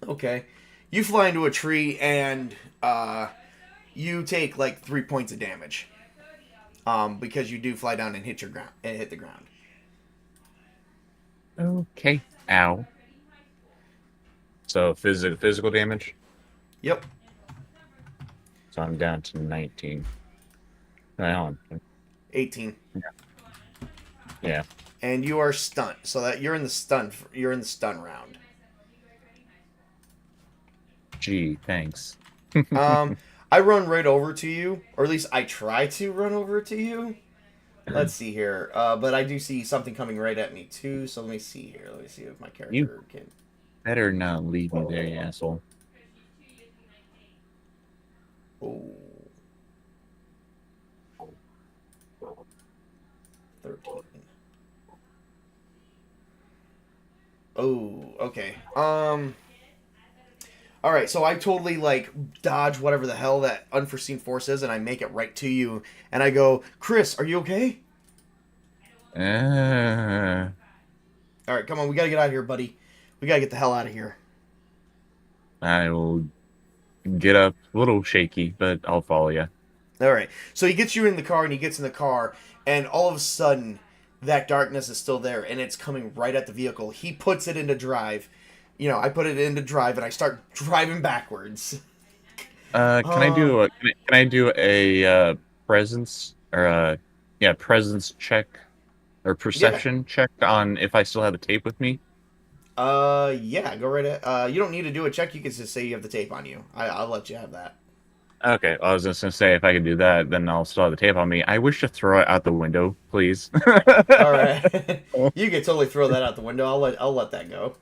Okay. You fly into a tree and you take like 3 points of damage. Because you do fly down and hit the ground. Okay. Ow. So physical damage. Yep. So I'm down to 19. Hold on. 18. Yeah. And you are stunned, so that you're in the stun round. Gee, thanks. I run right over to you, or at least I try to run over to you. Let's see here. But I do see something coming right at me too. So let me see here. Let me see if my You character can. better not leave me there, you asshole. Oh. 13. Oh, okay. All right, so I totally like dodge whatever the hell that unforeseen force is, and I make it right to you, and I go, Chris, are you okay? Uh, All right, come on, we gotta get out of here, buddy. We gotta get the hell out of here. I will get up, a little shaky, but I'll follow you. All right, so he gets you in the car, and he gets in the car, and all of a sudden, that darkness is still there, and it's coming right at the vehicle. He puts it into drive. I put it into drive, and I start driving backwards. Can I Um, do a presence or presence check or yeah. perception check on if I still have the tape with me? Yeah, go right ahead. You don't need to do a check. You can just say you have the tape on you. I'll let you have that. Okay, well, I was just gonna say if I can do that, then I'll still have the tape on me. I wish to throw it out the window, please. All right. You can totally throw that out the window. I'll let that go.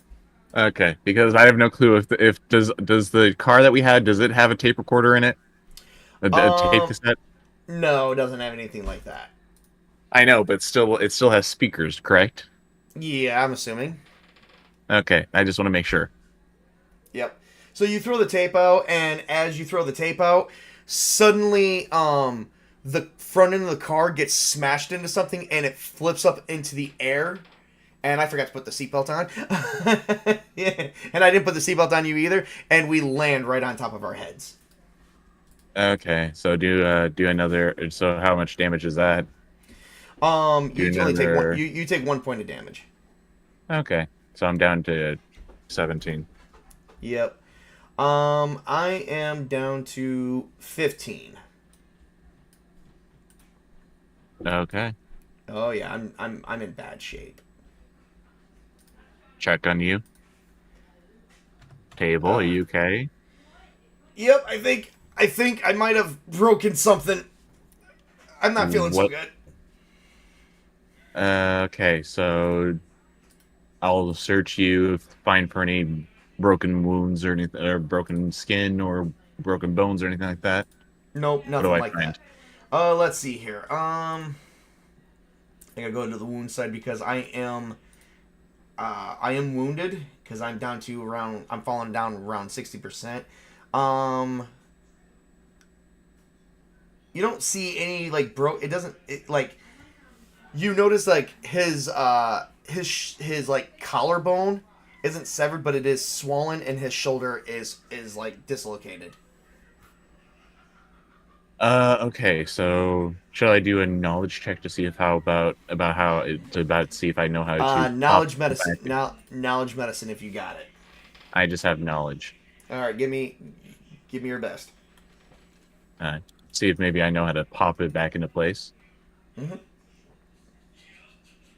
Okay, because I have no clue if does the car that we had, does it have a tape recorder in it? A tape Um, cassette? no, it doesn't have anything like that. I know, but still, it still has speakers, correct? Yeah, I'm assuming. Okay, I just want to make sure. Yep. So you throw the tape out, and as you throw the tape out, suddenly the front end of the car gets smashed into something, and it flips up into the air. And I forgot to put the seatbelt on. Yeah, and I didn't put the seatbelt on you either, and we land right on top of our heads. Okay, so do another. So how much damage is that? Do You only take one. another. You take 1 point of damage. Okay, so I'm down to 17. Yep. I am down to 15. Okay, Oh yeah, I'm in bad shape. check on you. Table, are Uh, you okay? yep. I think I might have broken something. I'm not feeling so What? good. Okay, so I'll search you, find for any broken wounds or anything, or broken skin or broken bones or anything like that. Nope, What do nothing I like find? that. Let's see here. I gotta go into the wound side because I am wounded because I'm down to around. I'm falling down around 60%. Um, you don't see any like It doesn't. Like you notice like his like collarbone isn't severed, but it is swollen, and his shoulder is like dislocated. Okay, so shall I do a knowledge check to see if how about how it, to about see if I know how to pop Knowledge medicine. back? Now knowledge medicine. If you got it. I just have knowledge. All right, give me your best. Uh, See if maybe I know how to pop it back into place. Mm-hmm.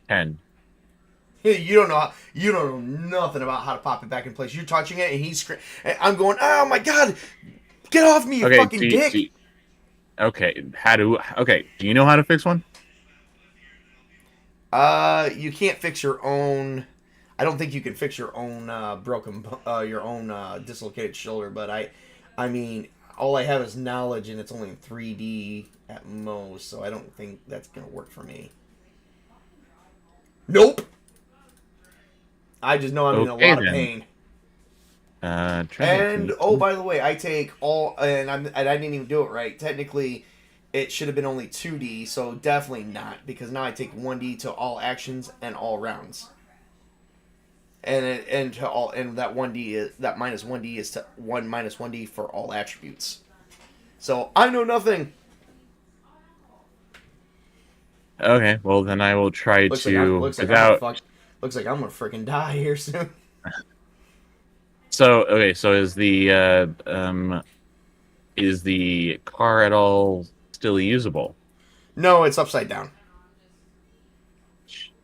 10. You don't know nothing about how to pop it back in place. You're touching it, and and I'm going, oh my god, get off me, you Okay, fucking dick. okay, do you know how to fix one? You can't fix your own. I don't think you can fix your own your own dislocated shoulder. But I mean, all I have is knowledge, and it's only in 3D at most. So I don't think that's gonna work for me. Nope. I just know I'm in a Okay lot of then. pain. Trying to And think. oh, by the way, I take all, and I didn't even do it right. Technically, it should have been only 2D, so definitely not because now I take 1D to all actions and all rounds, and to all, and that 1D is that minus 1D is to 1 - 1D for all attributes. So I know nothing. Okay, well then I will try Looks like I'm to looks like I'm gonna without. fuck. Looks like I'm gonna freaking die here soon. So okay, so is the car at all still usable? No, it's upside down.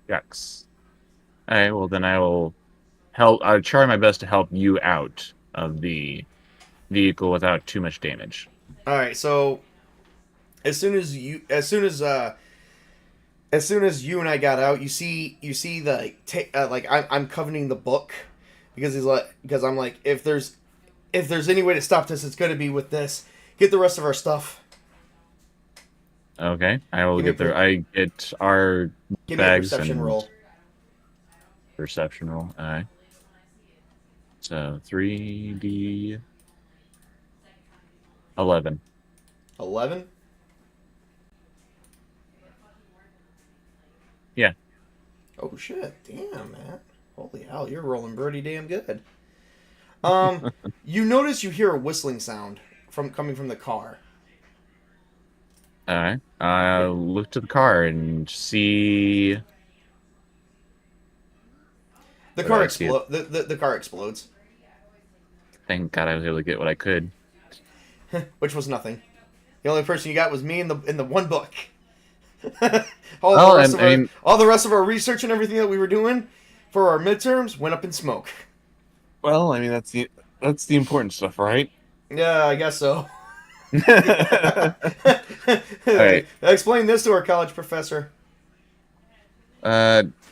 Shucks. All right, well then I will help. I'll try my best to help you out of the vehicle without too much damage. All right, so as soon as you and I got out, you see the like I'm coveting the book because I'm like if there's any way to stop this, it's going to be with this. Get the rest of our stuff. Okay, I will Give me a get there. I get our give me a bags perception and roll. perception roll. All right. So 3D 11. 11. Yeah. Oh shit! Damn, man. Holy hell, you're rolling pretty damn good. You notice you hear a whistling sound coming from the car. All right. I'll look to the car and see. The but car I see it. the car explodes, Thank God I was able to get what I could. which was nothing. The only person you got was me in the one book. Well, and I mean, All the rest of our research and everything that we were doing for our midterms went up in smoke. well, I mean that's the important stuff, right? Yeah, I guess so. All right. Explain this to our college professor.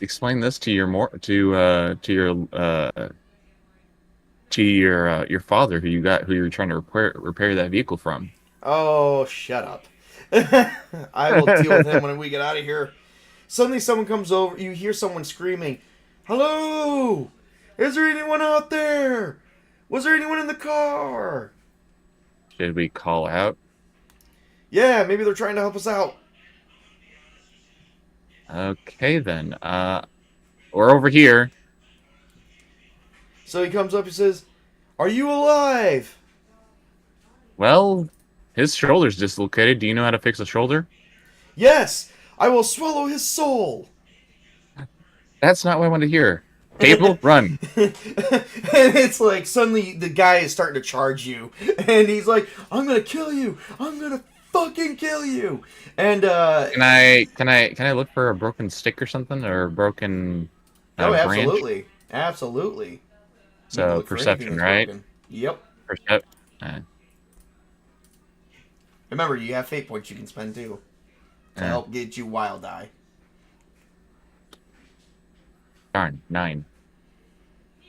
Explain this to your father who you were trying to repair that vehicle from. Oh, shut up. I will deal with him when we get out of here. Suddenly someone comes over. You hear someone screaming, "Hello! Is there anyone out there? Was there anyone in the car?" Should we call out? Yeah, maybe they're trying to help us out. Okay then. We're over here. So he comes up, he says, "Are you alive?" Well, his shoulder's dislocated. Do you know how to fix a shoulder? "Yes, I will swallow his soul." That's not what I want to hear. Table, run. And it's like suddenly the guy is starting to charge you, and he's like, "I'm gonna kill you! I'm gonna fucking kill you!" And Can I look for a broken stick or something, or a broken oh, branch? absolutely, absolutely. You can So look for anything perception, that's right? broken. Yep. Percep. Uh, Remember, you have fate points you can spend too to uh, help get you wild eye. darn, 9.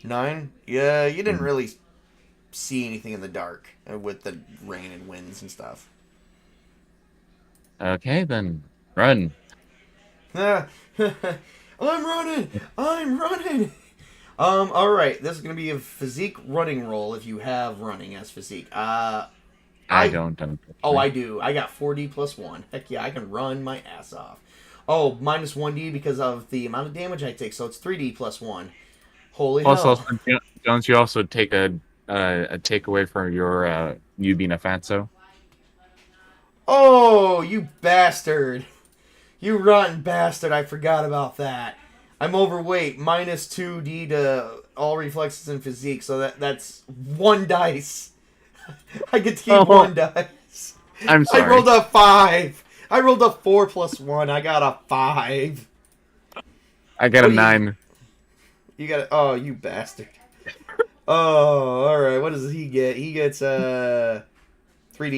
9. Yeah, you didn't Hmm. really see anything in the dark with the rain and winds and stuff. Okay, then run. I'm running. I'm running. All right. This is gonna be a physique running roll if you have running as physique. I I don't. Oh, I do. I got 4D plus 1. Heck yeah, I can run my ass off. Oh, minus 1D because of the amount of damage I take, so it's 3D plus 1. Holy Also, hell. don't you also take a takeaway from your you being a fatso? Oh, you bastard. You rotten bastard. I forgot about that. I'm overweight. Minus 2D to all reflexes and physique, so that's 1 dice. I get to keep Oh, 1 dice. I'm I sorry. rolled a 5. I rolled a 4 plus 1. I got a 5. I got a What do 9. You got it. Oh, you bastard. Oh, all right. What does he get? He gets 3D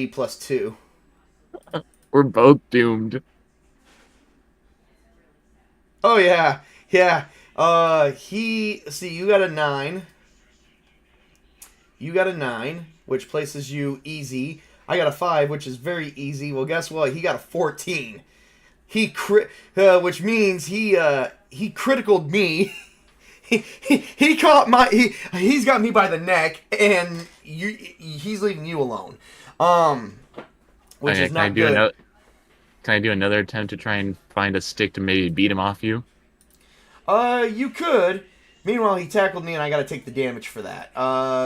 plus 2. We're both doomed. Oh yeah, yeah. You got a 9. You got a 9, which places you easy. I got a 5, which is very easy. Well, guess what? He got a 14. Which means he criticaled me. He caught he's got me by the neck, and he's leaving you alone. Which Okay, is not good. can I do another attempt to try and find a stick to maybe beat him off you? You could. Meanwhile, he tackled me, and I got to take the damage for that.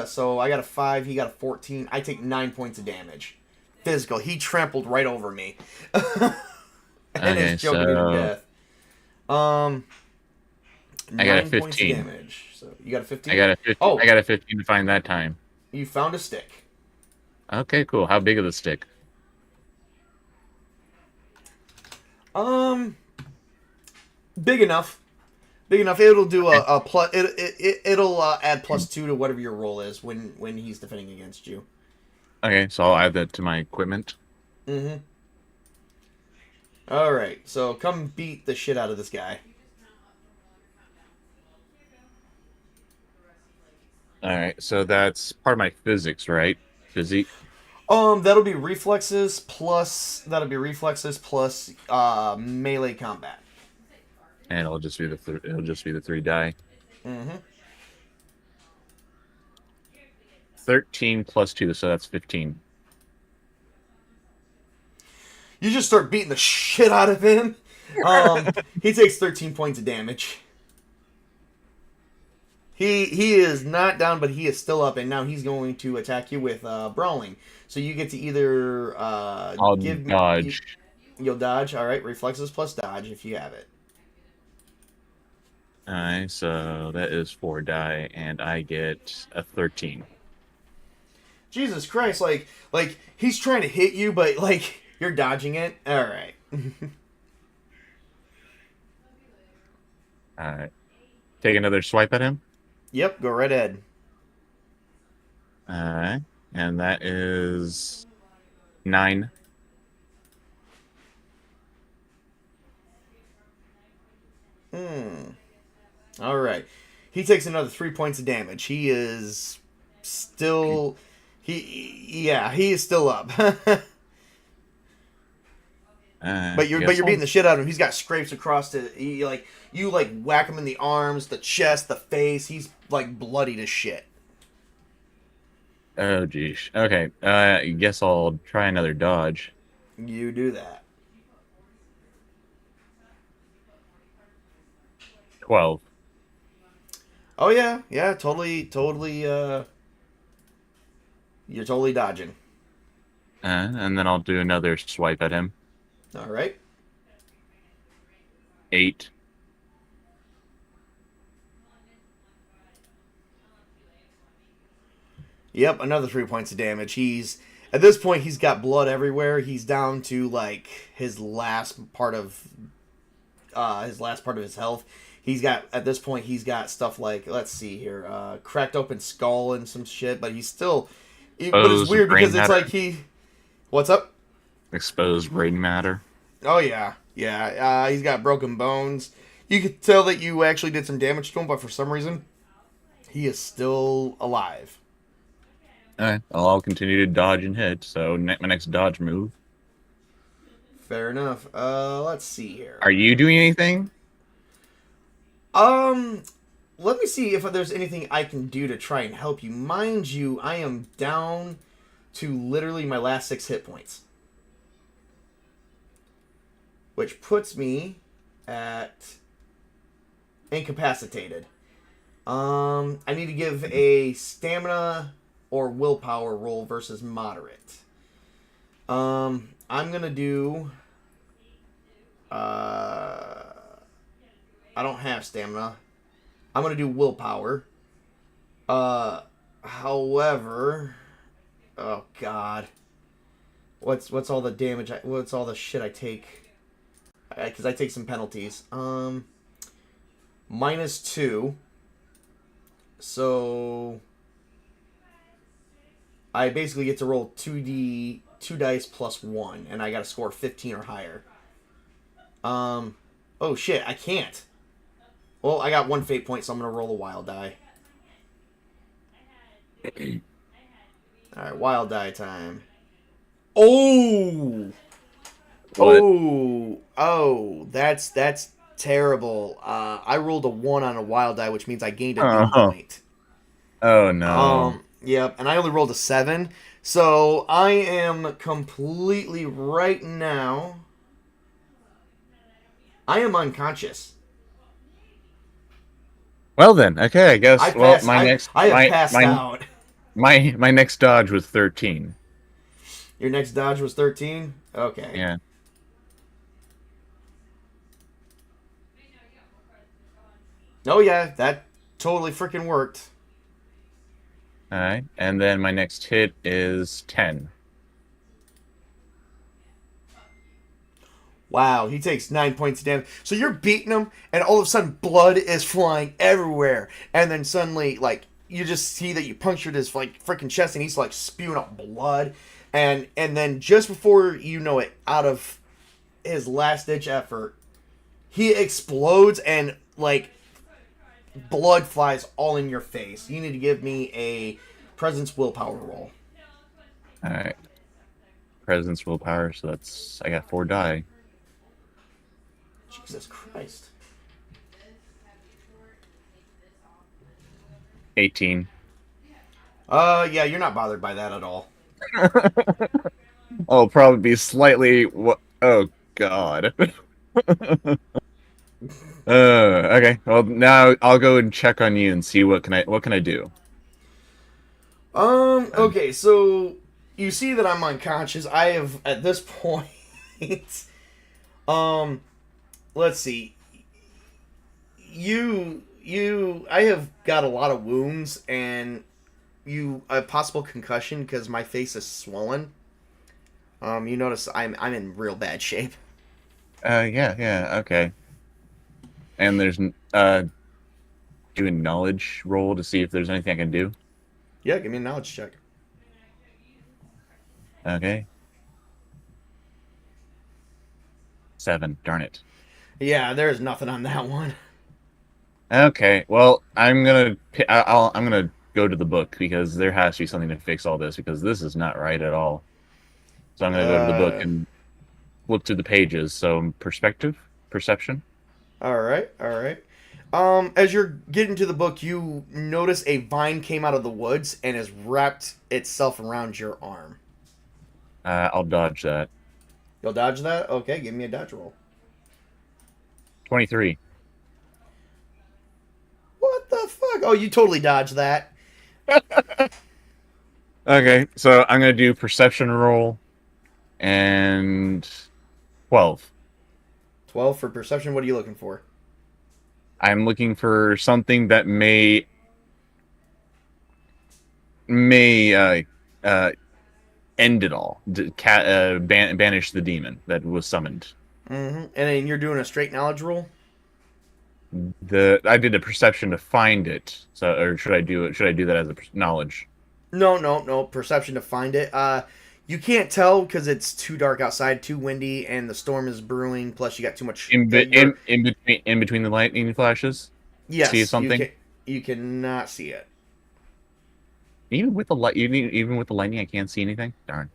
So I got a 5. He got a 14. I take 9 points of damage. Physical. He trampled right over me, and Okay, is choking me to so death. Um, I got a 9 points of 15. damage. So you got a 15. I got a 15. Oh, I got a 15 to find that time. you found a stick. Okay, cool. How big is the stick? Um, big enough. Big enough. It'll do Okay. a plus. It'll add +2 to whatever your roll is when he's defending against you. Okay, so I'll add that to my equipment. Mm-hmm. All right. So come beat the shit out of this guy. All right, so that's part of my physics, right? Physique. That'll be reflexes plus melee combat. And it'll just be the 3 die. Mm-hmm. 13 plus 2, so that's 15. You just start beating the shit out of him. He takes 13 points of damage. He is not down, but he is still up, and now he's going to attack you with brawling. So you get to either I'll dodge. You'll dodge. All right, reflexes plus dodge if you have it. Alright, so that is 4 die, and I get a 13. Jesus Christ, like he's trying to hit you, but like you're dodging it. All right. Alright. Take another swipe at him. Yep, go right ahead. Alright. And that is 9. All right. He takes another 3 points of damage. He is still he is still up. But you're beating the shit out of him. He's got scrapes across you whack him in the arms, the chest, the face. He's like bloodied as shit. Oh, geez. Okay. I guess I'll try another dodge. You do that. 12. Oh yeah, totally. You're totally dodging. And then I'll do another swipe at him. All right. 8. Yep, another 3 points of damage. At this point he's got blood everywhere. He's down to like his last part of his health. He's got stuff like, let's see here, cracked open skull and some shit, but he's still but it's weird because it's like what's up? Exposed brain matter. Oh yeah. Yeah, he's got broken bones. You could tell that you actually did some damage to him, but for some reason he is still alive. Alright, I'll continue to dodge and hit, so my next dodge move. Fair enough. Let's see here. Are you doing anything? Let me see if there's anything I can do to try and help you. Mind you, I am down to literally my last 6 hit points. Which puts me at incapacitated. I need to give a stamina or willpower roll versus moderate. I'm gonna do I don't have stamina. I'm gonna do willpower. However, oh god, what's all the damage? What's all the shit I take? Because I take some penalties. -2. So I basically get to roll 2 dice plus 1, and I got to score 15 or higher. Oh shit, I can't. Well, I got 1 fate point, so I'm gonna roll a wild die. Alright, wild die time. Oh! What? Oh, that's terrible. I rolled a 1 on a wild die, which means I gained a 2 point. Oh no. Yep, and I only rolled a 7. So I am completely right now. I am unconscious. Well then, okay, I guess. I have passed out. My next dodge was 13. Your next dodge was 13? Okay. Yeah. Oh yeah, that totally freaking worked. Alright, and then my next hit is 10. Wow, he takes 9 points of damage. So you're beating him, and all of a sudden blood is flying everywhere. And then suddenly, like, you just see that you punctured his, like, freaking chest, and he's, like, spewing out blood. And then just before you know it, out of his last-ditch effort, he explodes, and, like, blood flies all in your face. You need to give me a presence willpower roll. Alright. Presence willpower, so that's... I got 4 die. Jesus Christ. 18. Yeah, you're not bothered by that at all. I'll probably be slightly... Oh, God. Okay. Well, now I'll go and check on you and see what can I do. Okay, so you see that I'm unconscious. I have, at this point, let's see. I have got a lot of wounds and a possible concussion because my face is swollen. You notice I'm in real bad shape. Yeah, yeah, okay. And there's do a knowledge roll to see if there's anything I can do. Yeah, give me a knowledge check. Okay. 7. Darn it. Yeah, there's nothing on that one. Okay. Well, I'm gonna go to the book because there has to be something to fix all this because this is not right at all. So I'm gonna go to the book Uh, and flip through the pages. So perception. all right, all right. As you're getting to the book, you notice a vine came out of the woods and has wrapped itself around your arm. I'll dodge that. You'll dodge that? Okay, give me a dodge roll. 23. What the fuck? Oh, you totally dodged that. Okay, so I'm gonna do perception roll and 12. 12 for perception. What are you looking for? I'm looking for something that may uh end it all. Banish the demon that was summoned. Mm-hmm. And then you're doing a straight knowledge roll? I did a perception to find it. So, or should I do it? Should I do that as a knowledge? No, no, no. Perception to find it. You can't tell because it's too dark outside, too windy, and the storm is brewing. Plus, you got too much. In between the lightning flashes. Yes, See something? You cannot see it. Even with the light, even with the lightning, I can't see anything. Darn.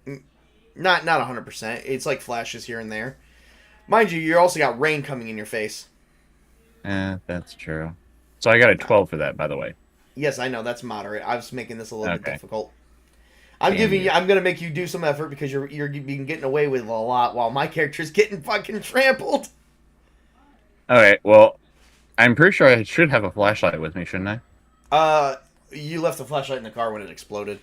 Not 100%. It's like flashes here and there. Mind you, you also got rain coming in your face. That's true. So I got a 12 for that, by the way. Yes, I know that's moderate. I was making this a little bit Okay. difficult. Damn you. I'm gonna make you do some effort because you're been getting away with a lot while my character's getting fucking trampled. All right. Well, I'm pretty sure I should have a flashlight with me, shouldn't I? You left the flashlight in the car when it exploded.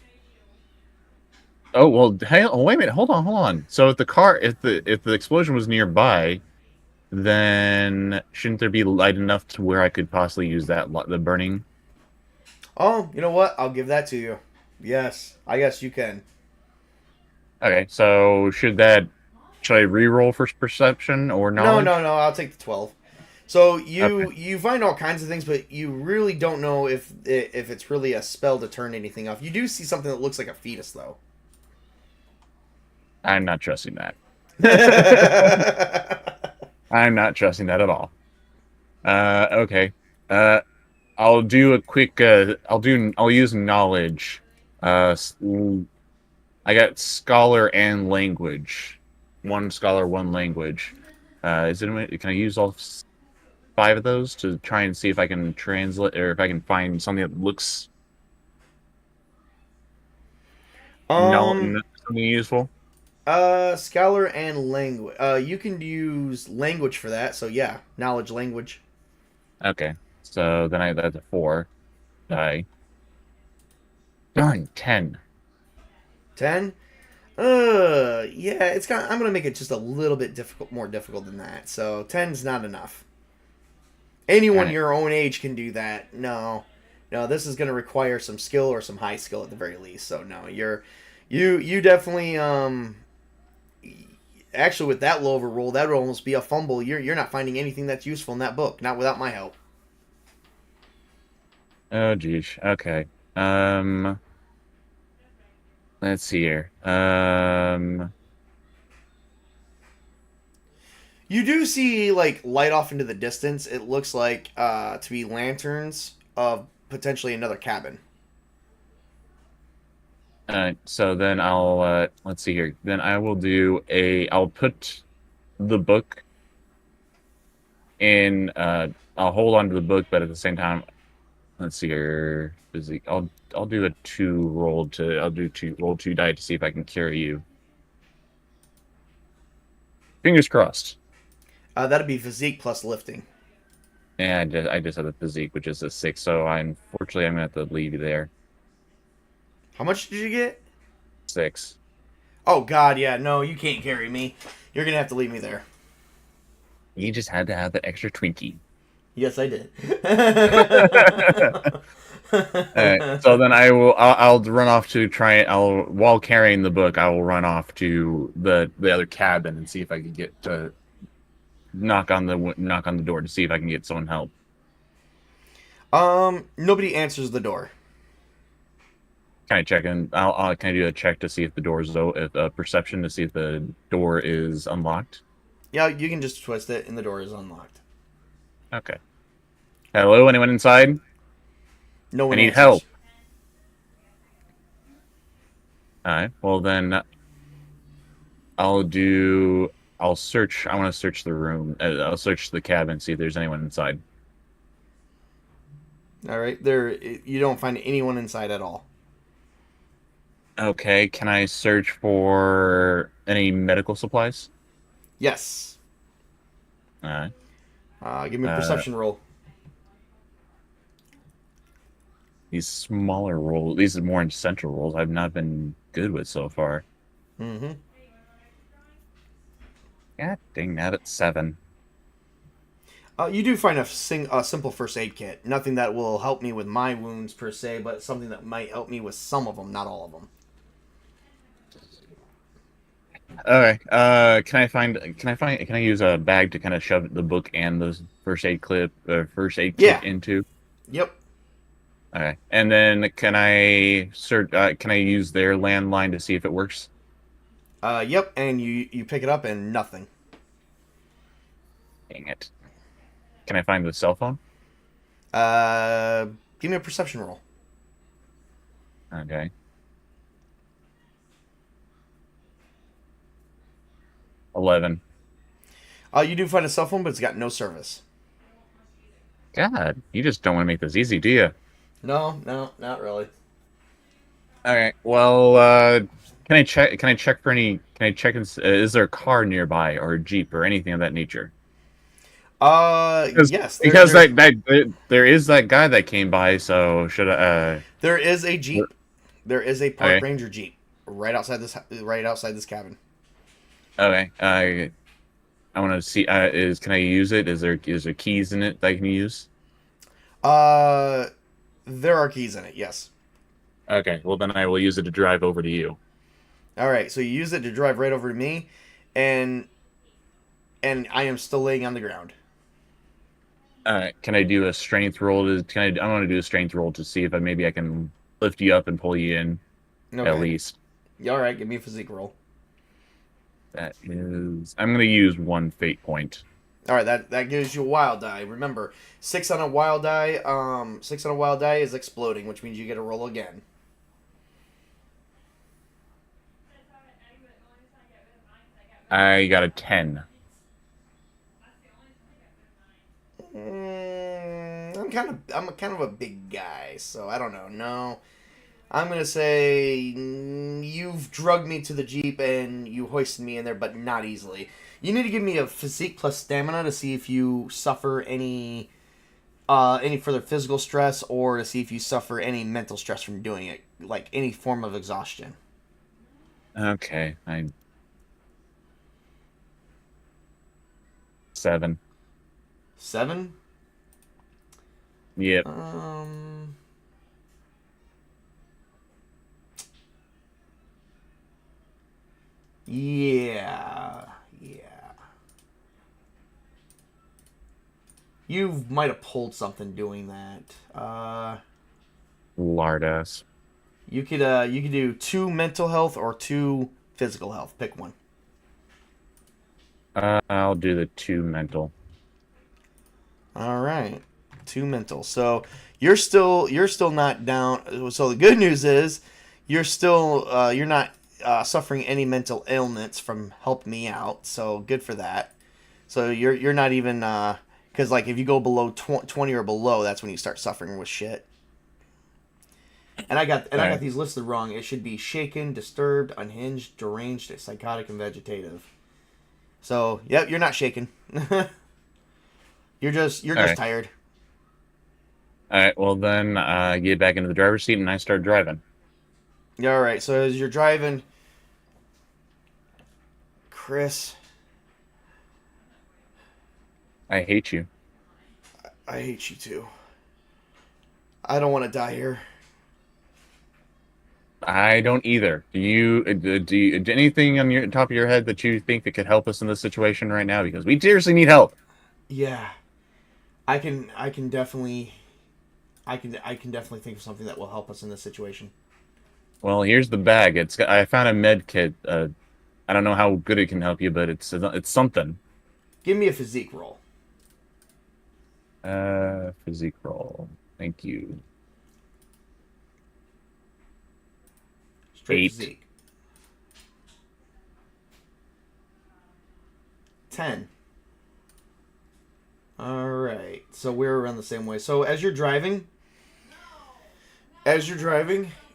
Oh well. Hey, oh, wait a minute. Hold on. So if the explosion was nearby, then shouldn't there be light enough to where I could possibly use the burning? Oh, you know what? I'll give that to you. Yes, I guess you can. Okay. So should I re-roll for perception or No, knowledge? no, no. I'll take the 12. So Okay. you find all kinds of things, but you really don't know if it's really a spell to turn anything off. You do see something that looks like a fetus, though. I'm not trusting that. I'm not trusting that at all. Okay. I'll do a quick. I'll use knowledge. I got scholar and language. One scholar, one language. Can I use all 5 of those to try and see if I can translate or if I can find something that looks um, something useful? scholar and language. You can use language for that. So yeah, knowledge, language. Okay. So then that's a 4 die. Darn, 10. 10. Yeah, I'm gonna make it just a little bit more difficult than that. So 10's not enough. Darn Anyone it. your own age can do that. No, no, this is gonna require some skill or some high skill at the very least. So no, you definitely actually with that low of a roll, that would almost be a fumble. You're not finding anything that's useful in that book, not without my help. Oh, geez. Okay. Let's see here. You do see like light off into the distance. It looks like to be lanterns of potentially another cabin. So then let's see here. Then I'll put the book in, I'll hold on to the book, but at the same time, let's see here. I'll do a roll 2 die to see if I can carry you. Fingers crossed. That'd be physique plus lifting. And I just had a physique, which is a 6, so unfortunately I'm gonna have to leave you there. How much did you get? 6. Oh God, yeah, no, you can't carry me. You're gonna have to leave me there. You just had to have that extra Twinkie. Yes, I did. Alright, so then I'll run off to try. I'll while carrying the book, I will run off to the other cabin and see if I can get to knock on the door to see if I can get someone help. Nobody answers the door. Can I check in? Can I do a check to see if the door is if perception to see if the door is unlocked? Yeah, you can just twist it and the door is unlocked. Okay. Hello, anyone inside? No I one need answers. help. All right. Well then, I'll do. I'll search. I want to search the room. I'll search the cabin, see if there's anyone inside. All right, there you don't find anyone inside at all. Okay. Can I search for any medical supplies? Yes. All right. Give me a Uh, perception roll. these smaller rolls. These are more central rolls. I've not been good with so far. Mm-hmm. God dang that! It's 7. You do find a simple first aid kit. Nothing that will help me with my wounds per se, but something that might help me with some of them, not all of them. Okay. Can I use a bag to kind of shove the book and the first aid kit Yeah. into? Yep. Okay. And then can I can I use their landline to see if it works? Yep. And you pick it up and nothing. Dang it. Can I find the cell phone? Uh, Give me a perception roll. Okay. 11. You do find a cell phone, but it's got no service. God, you just don't want to make this easy, do you? No, not really. Okay. Well, can I check? Can I check for any? Can I check? Is there a car nearby or a jeep or anything of that nature? Yes. Because there is that guy that came by. So should I? There is a jeep. There is a park Okay. ranger jeep right outside this cabin. Okay. I want to see. Can I use it? Is there keys in it that I can use? Uh, there are keys in it. Yes. Okay. Well, then I will use it to drive over to you. All right. So you use it to drive right over to me, and I am still laying on the ground. All right. Can I do a strength roll? I want to do a strength roll to see if maybe I can lift you up and pull you in Okay. at least. All right. Give me a physique roll. That is. I'm going to use 1 fate point. All right. That gives you a wild die. Remember, 6 on a wild die. 6 on a wild die is exploding, which means you get to roll again. I got a 10. I'm kind of a big guy, so I don't know. No, I'm gonna say you've drugged me to the jeep and you hoisted me in there, but not easily. You need to give me a physique plus stamina to see if you suffer any further physical stress, or to see if you suffer any mental stress from doing it, like any form of exhaustion. Okay. 7. 7. Yep. Yeah. You might have pulled something doing that. Lardass. You could do 2 mental health or 2 physical health. Pick one. I'll do the 2 mental. All right, 2 mental. So you're still not down. So the good news is you're not suffering any mental ailments from helping me out. So good for that. So you're not even because like if you go below 20 or below, that's when you start suffering with shit. And I got these listed wrong. It should be shaken, disturbed, unhinged, deranged, psychotic, and vegetative. So, yep, you're not shaken. you're just right. tired. All right. Well, then get back into the driver's seat and I start driving. Yeah, all right. So as you're driving, Chris, I hate you. I hate you too. I don't want to die here. I don't either. Do you anything on your top of your head that you think that could help us in this situation right now? Because we seriously need help. Yeah, I can definitely, I can definitely think of something that will help us in this situation. Well, here's the bag. I found a med kit. I don't know how good it can help you, but it's something. Give me a physique roll. Physique roll. Thank you. Straight 8. physique. 10. All right. So we're around the same way. So as you're driving,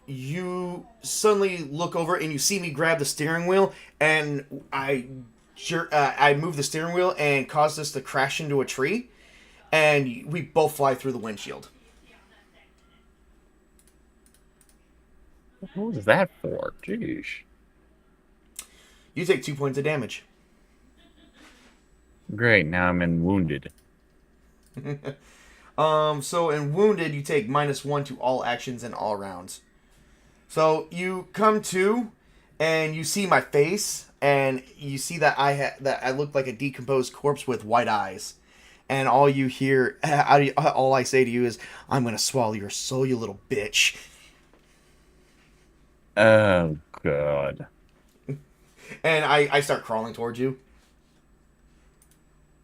you suddenly look over and you see me grab the steering wheel, and I move the steering wheel and cause this to crash into a tree, and we both fly through the windshield. What was that for? Jeez. You take 2 points of damage. Great. Now I'm in wounded. So in wounded, you take -1 to all actions and all rounds. So you come to, and you see my face, and you see that I look like a decomposed corpse with white eyes, and all you hear, all I say to you is, "I'm gonna swallow your soul, you little bitch." Oh God. And I start crawling towards you.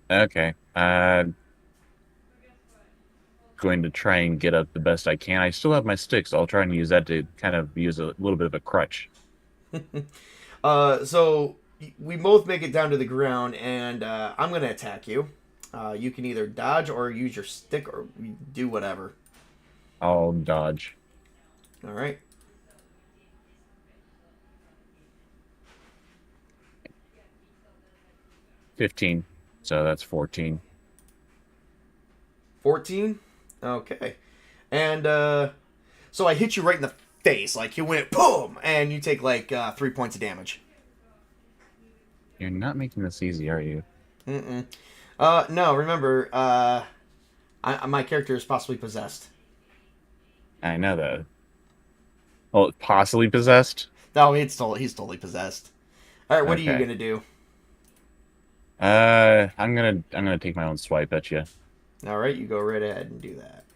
Okay. Going to try and get up the best I can. I still have my stick, so I'll try and use that to kind of use a little bit of a crutch. So we both make it down to the ground, and I'm gonna attack you. You can either dodge or use your stick or do whatever. I'll dodge. All right. 15. So that's 14. 14. Okay. And so I hit you right in the face, like you went boom, and you take like 3 points of damage. You're not making this easy, are you? Mm-mm. No, remember, my character is possibly possessed. I know that. Well, possibly possessed. No, he's totally possessed. All right, what are you Okay. gonna do? I'm gonna take my own swipe at you. All right, you go right ahead and do that.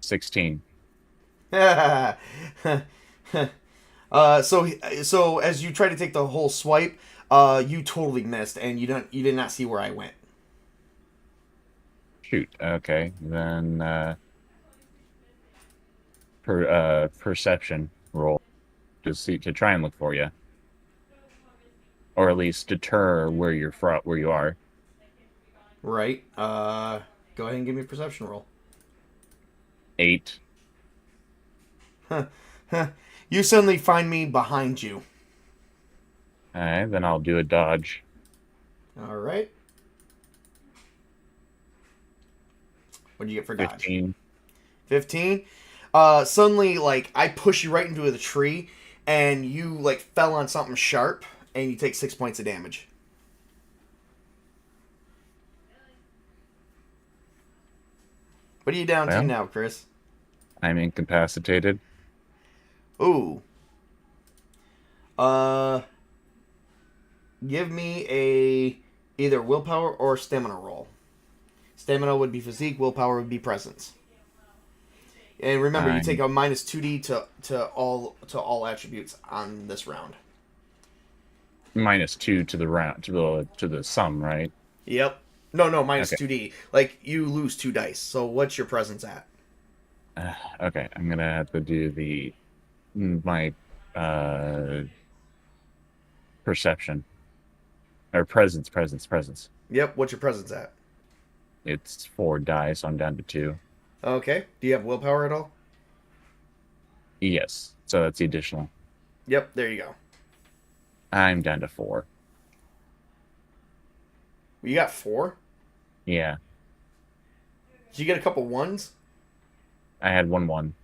16. So as you try to take the whole swipe, you totally missed, and you did not see where I went. Shoot. Okay. Then perception roll to try and look for you, or at least deter where where you are. Right. Go ahead and give me a perception roll. 8. You suddenly find me behind you. All right. Then I'll do a dodge. All right. What do you get for dodge? 15. 15. Suddenly, like, I push you right into the tree, and you like fell on something sharp, and you take 6 points of damage. What are you down to Well, now, Chris? I'm incapacitated. Ooh. Uh, Give me a either willpower or stamina roll. Stamina would be physique, willpower would be presence. And remember, you take I'm a -2d to all attributes on this round. -2 to the round to the sum, right? Yep. No, Okay. -2d. Like, you lose 2 dice. So what's your presence at? Okay. I'm gonna have to do my perception or presence. Yep, what's your presence at? It's 4 dice, so I'm down to 2. Okay. Do you have willpower at all? Yes, so that's the additional. Yep, there you go. I'm down to 4. You got 4? Yeah, Did you get a couple ones? I had 1.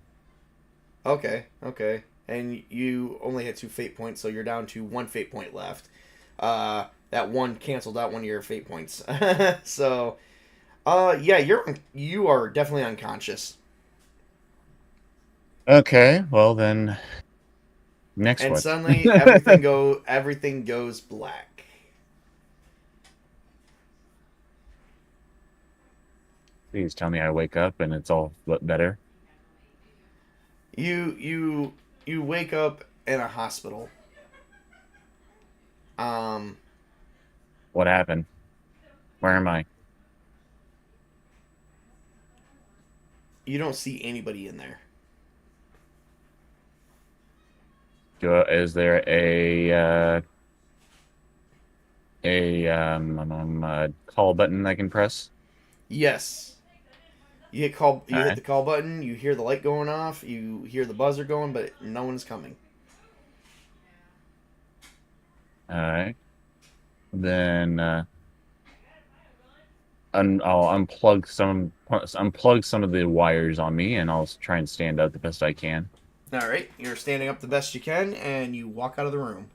Okay. And you only had 2 fate points, so you're down to 1 fate point left. That one canceled out one of your fate points. So, yeah, you are definitely unconscious. Okay, well then, next And what? suddenly everything goes black. Please tell me I wake up and it's all better. You wake up in a hospital. Um, What happened? Where am I? you don't see anybody in there. Is there a call button I can press? Yes. You hit call. All You hit right, the call button. You hear the light going off. You hear the buzzer going, but no one's coming. all right. Then I'll unplug some of the wires on me, and I'll try and stand up the best I can. All right. You're standing up the best you can, and you walk out of the room.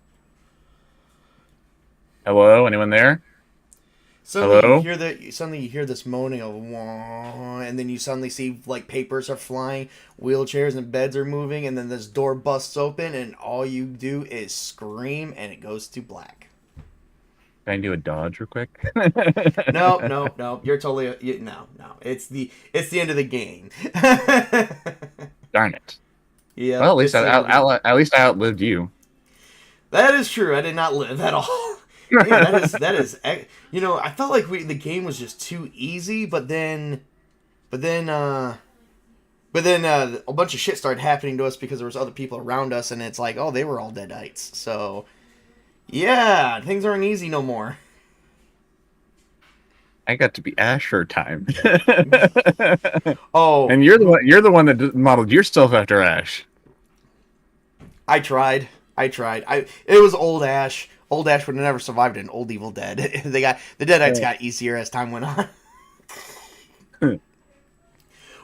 Hello, anyone there? Suddenly Hello? you hear this moaning of wah, and then you suddenly see like papers are flying, wheelchairs and beds are moving, and then this door busts open, and all you do is scream, and it goes to black. Can I do a dodge real quick? No, no, no. You're totally no, no. It's the end of the game. Darn it. Yeah, Well, it's the end of the. at least I outlived you. That is true. I did not live at all. Man, that is. You know, I felt like the game was just too easy, but then, a bunch of shit started happening to us because there was other people around us, and it's like, oh, they were all deadites. So, yeah, things aren't easy no more. I got to be Ash for a time. Oh, And you're the one that modeled yourself after Ash. I tried. It was old Ash. Old Ash would have never survived an old Evil Dead. The Deadites got easier as time went on.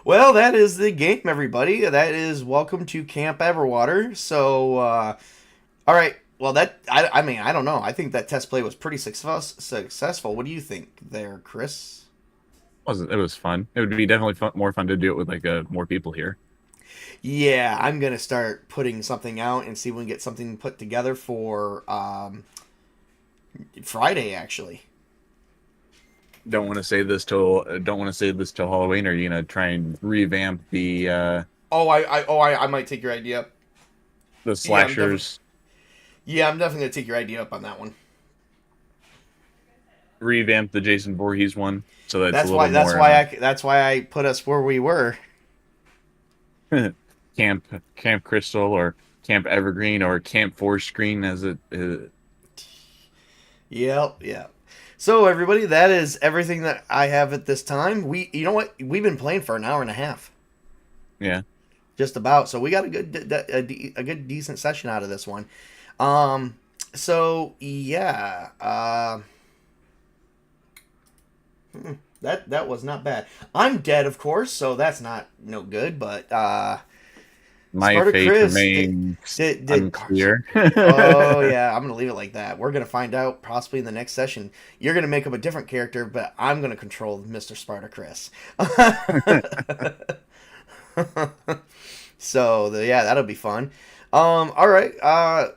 Well, that is the game, everybody. That is welcome to Camp Everwater. So, all right. Well, I mean, I don't know. I think that test play was pretty successful. What do you think there, Chris? It was fun. It would be definitely more fun to do it with like more people here. Yeah, I'm gonna start putting something out and see if we can get something put together for Friday. Actually, Don't want to say this till Halloween, or are you gonna try and revamp the I might take your idea up. the Yeah, slashers? I'm definitely gonna take your idea up on that one. Revamp the Jason Voorhees one, so that's That's a why. little more. That's why I put us where we were. Camp Crystal or Camp Evergreen or Camp Forest Green as it is. Yep. So everybody, that is everything that I have at this time. You know what? We've been playing for an hour and a half, Yeah. just about. So we got a good decent session out of this one. So yeah. That was not bad. I'm dead, of course, so that's not no good. But My fate SpartaChris remains did unclear. Oh yeah, I'm gonna leave it like that. We're gonna find out possibly in the next session. You're gonna make up a different character, but I'm gonna control Mr. SpartaChris. So yeah, that'll be fun. All right.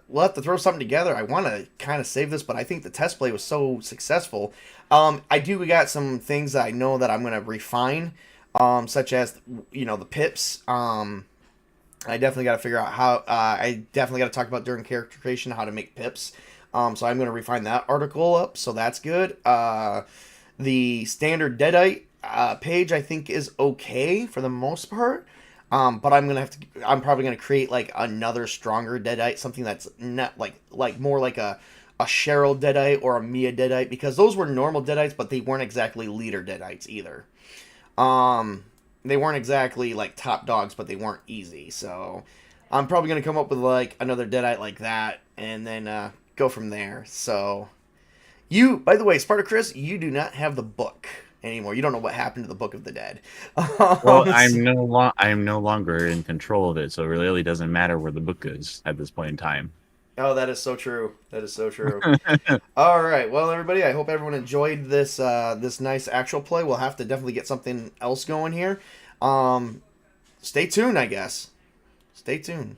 We'll have to throw something together. I want to kind of save this, but I think the test play was so successful. We got some things that I know that I'm gonna refine, such as the pips. I definitely got to figure out how. I definitely got to talk about during character creation how to make pips. So I'm gonna refine that article up. So that's good. The standard Deadite page I think is okay for the most part. But I'm probably gonna create like another stronger Deadite, something that's not like more like a Cheryl Deadite or a Mia Deadite, because those were normal Deadites, but they weren't exactly leader Deadites either. They weren't exactly like top dogs, but they weren't easy. So I'm probably gonna come up with like another Deadite like that, and then go from there. So by the way, SpartaChris, you do not have the book anymore. You don't know what happened to the Book of the Dead. Well, I'm no longer in control of it, so it really doesn't matter where the book is at this point in time. Oh, that is so true. That is so true. All right. Well, everybody, I hope everyone enjoyed this this nice actual play. We'll have to definitely get something else going here. Stay tuned, I guess. Stay tuned.